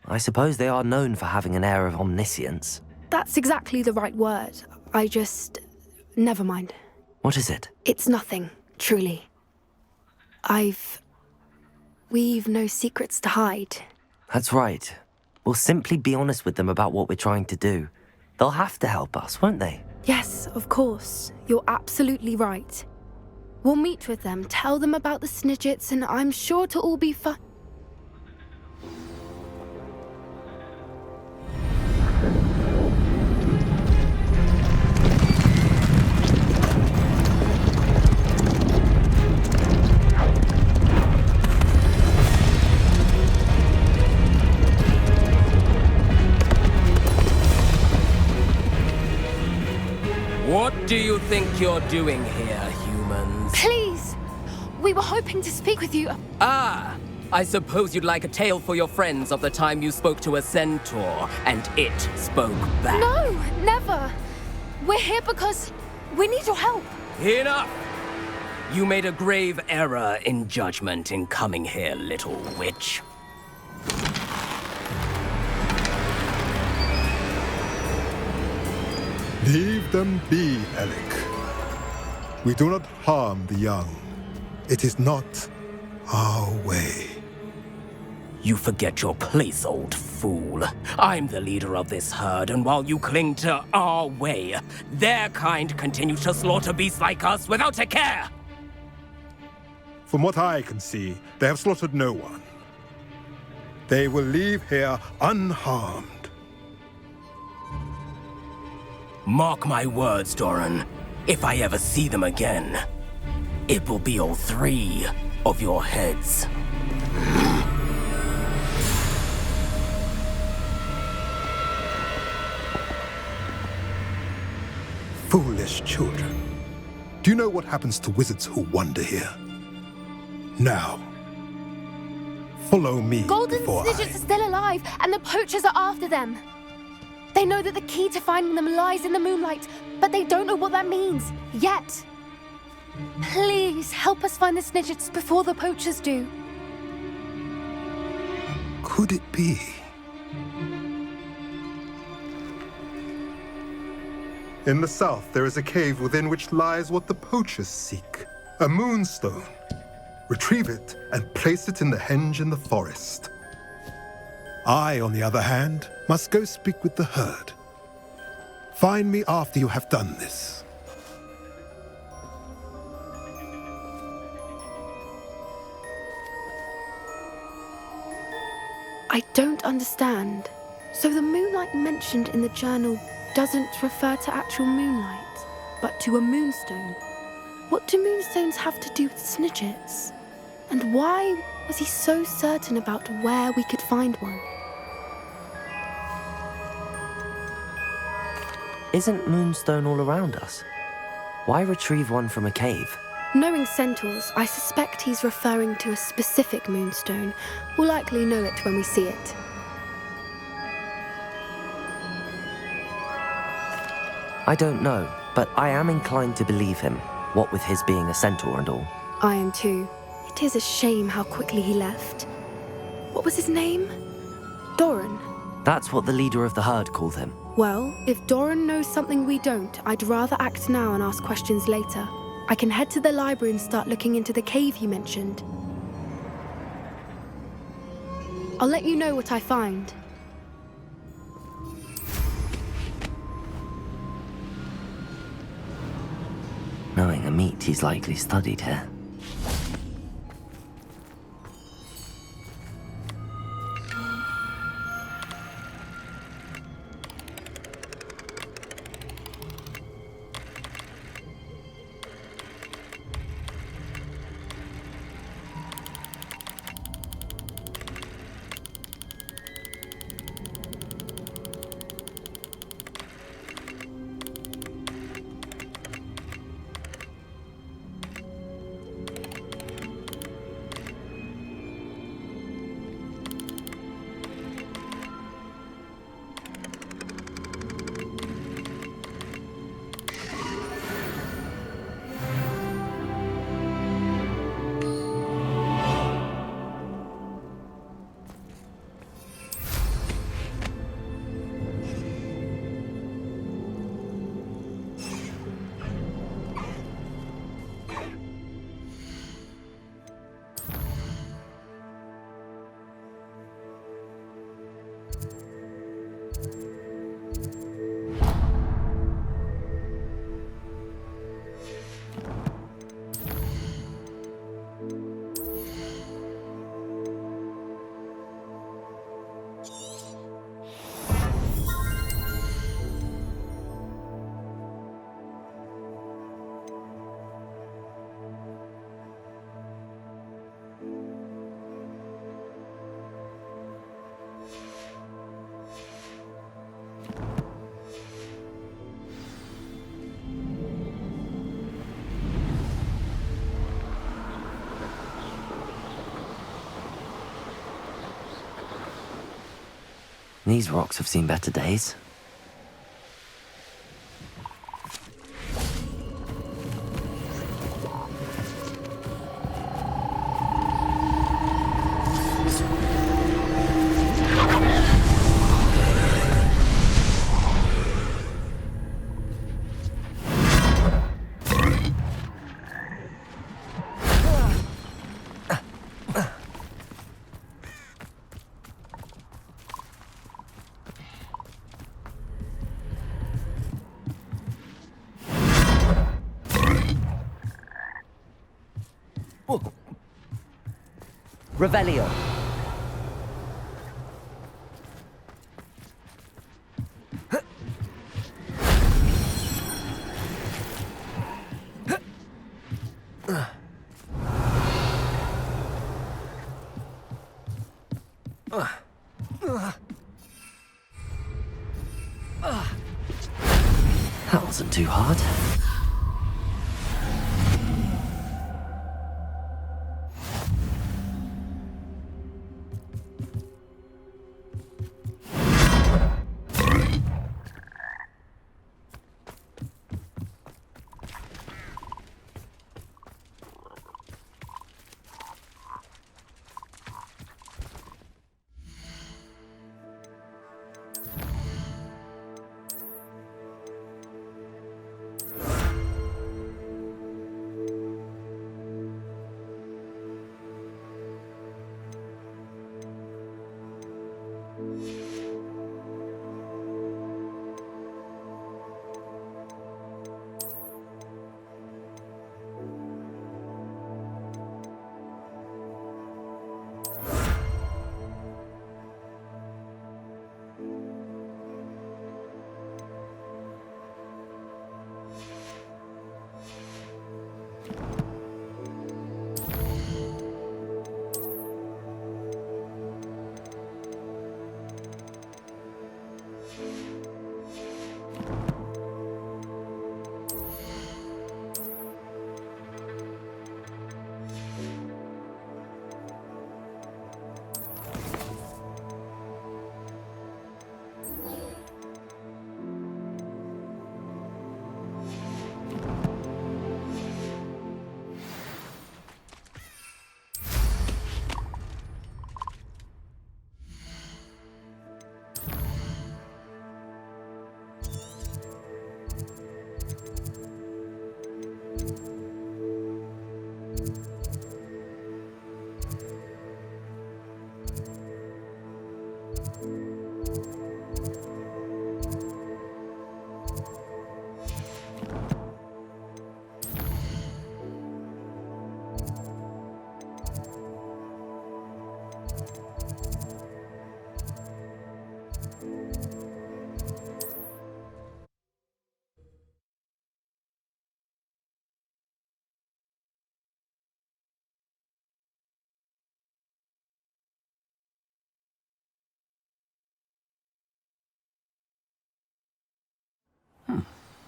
I suppose they are known for having an air of omniscience. That's exactly the right word. Never mind. What is it? It's nothing, truly. We've no secrets to hide. That's right. We'll simply be honest with them about what we're trying to do. They'll have to help us, won't they? Yes, of course. You're absolutely right. We'll meet with them, tell them about the Snidgets, and I'm sure it'll all be fun. What do you think you're doing here, humans? Please! We were hoping to speak with you. Ah! I suppose you'd like a tale for your friends of the time you spoke to a centaur, and it spoke back. No, never! We're here because we need your help. Enough! You made a grave error in judgment in coming here, little witch. Leave them be, Alec. We do not harm the young. It is not our way. You forget your place, old fool. I'm the leader of this herd, and while you cling to our way, their kind continue to slaughter beasts like us without a care! From what I can see, they have slaughtered no one. They will leave here unharmed. Mark my words, Doran. If I ever see them again, it will be all 3 of your heads. Foolish children. Do you know what happens to wizards who wander here? Now, follow me. Golden before Snidgets are still alive, and the poachers are after them. They know that the key to finding them lies in the moonlight, but they don't know what that means, yet. Please, help us find the Snidgets before the poachers do. Could it be? In the south, there is a cave within which lies what the poachers seek. A moonstone. Retrieve it and place it in the henge in the forest. I, on the other hand, must go speak with the herd. Find me after you have done this. I don't understand. So the moonlight mentioned in the journal doesn't refer to actual moonlight, but to a moonstone. What do moonstones have to do with Snidgets? And why was he so certain about where we could find one? Isn't Moonstone all around us? Why retrieve one from a cave? Knowing centaurs, I suspect he's referring to a specific moonstone. We'll likely know it when we see it. I don't know, but I am inclined to believe him, what with his being a centaur and all. I am too. It is a shame how quickly he left. What was his name? Doran. That's what the leader of the herd called him. Well, if Doran knows something we don't, I'd rather act now and ask questions later. I can head to the library and start looking into the cave you mentioned. I'll let you know what I find. Knowing a meat, he's likely studied here. These rocks have seen better days. Revelio. That wasn't too hard.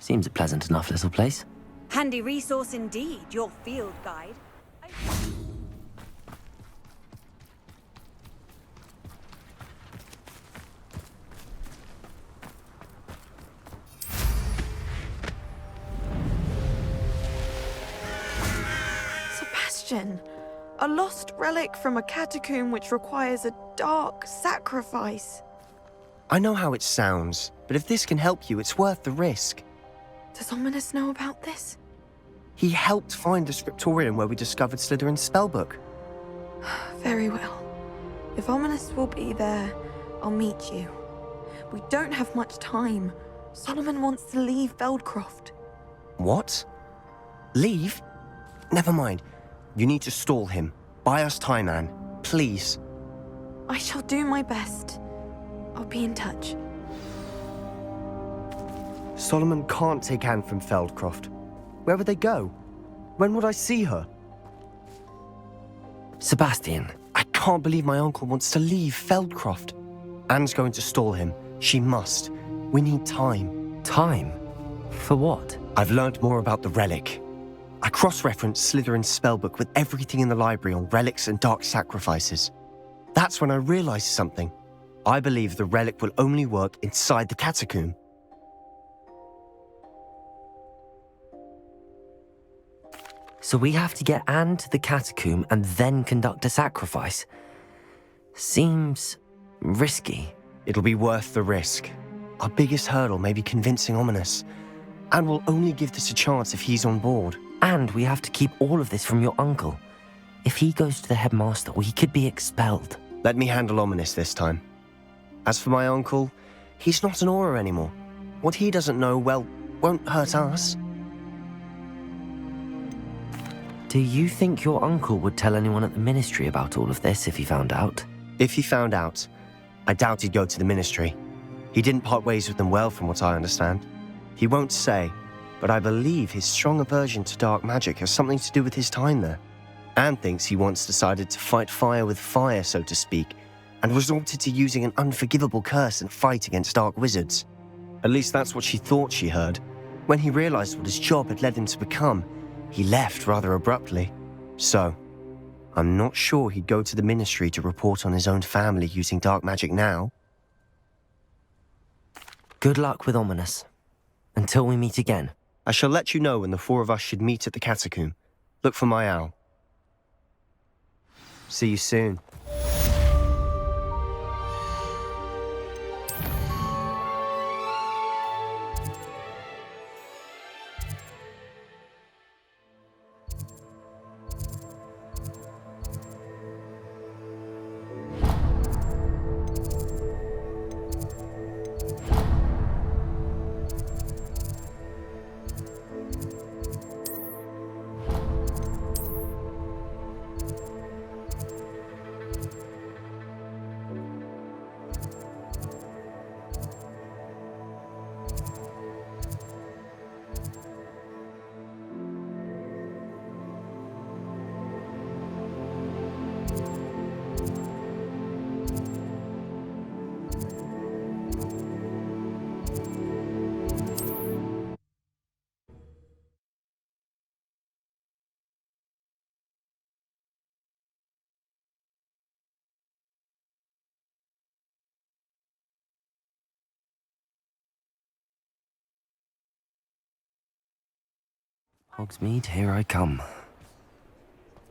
Seems a pleasant enough little place. Handy resource indeed, your field guide. Sebastian, a lost relic from a catacomb which requires a dark sacrifice. I know how it sounds, but if this can help you, it's worth the risk. Does Ominous know about this? He helped find the scriptorium where we discovered Slytherin's spellbook. Very well. If Ominous will be there, I'll meet you. We don't have much time. Solomon wants to leave Feldcroft. What? Leave? Never mind. You need to stall him. Buy us time, Anne. Please. I shall do my best. I'll be in touch. Solomon can't take Anne from Feldcroft. Where would they go? When would I see her? Sebastian. I can't believe my uncle wants to leave Feldcroft. Anne's going to stall him. She must. We need time. Time? For what? I've learned more about the relic. I cross-referenced Slytherin's spellbook with everything in the library on relics and dark sacrifices. That's when I realized something. I believe the relic will only work inside the catacomb. So we have to get Anne to the catacomb and then conduct a sacrifice. Seems risky. It'll be worth the risk. Our biggest hurdle may be convincing Ominous. And we'll only give this a chance if he's on board. And we have to keep all of this from your uncle. If he goes to the headmaster, he could be expelled. Let me handle Ominous this time. As for my uncle, he's not an Auror anymore. What he doesn't know, well, won't hurt us. Do you think your uncle would tell anyone at the ministry about all of this if he found out? If he found out, I doubt he'd go to the ministry. He didn't part ways with them well, from what I understand. He won't say, but I believe his strong aversion to dark magic has something to do with his time there. Anne thinks he once decided to fight fire with fire, so to speak, and resorted to using an unforgivable curse in fight against dark wizards. At least that's what she thought she heard. When he realized what his job had led him to become, he left rather abruptly. So, I'm not sure he'd go to the ministry to report on his own family using dark magic now. Good luck with Ominous. Until we meet again. I shall let you know when the four of us should meet at the catacomb. Look for my owl. See you soon. Hogsmeade, here I come.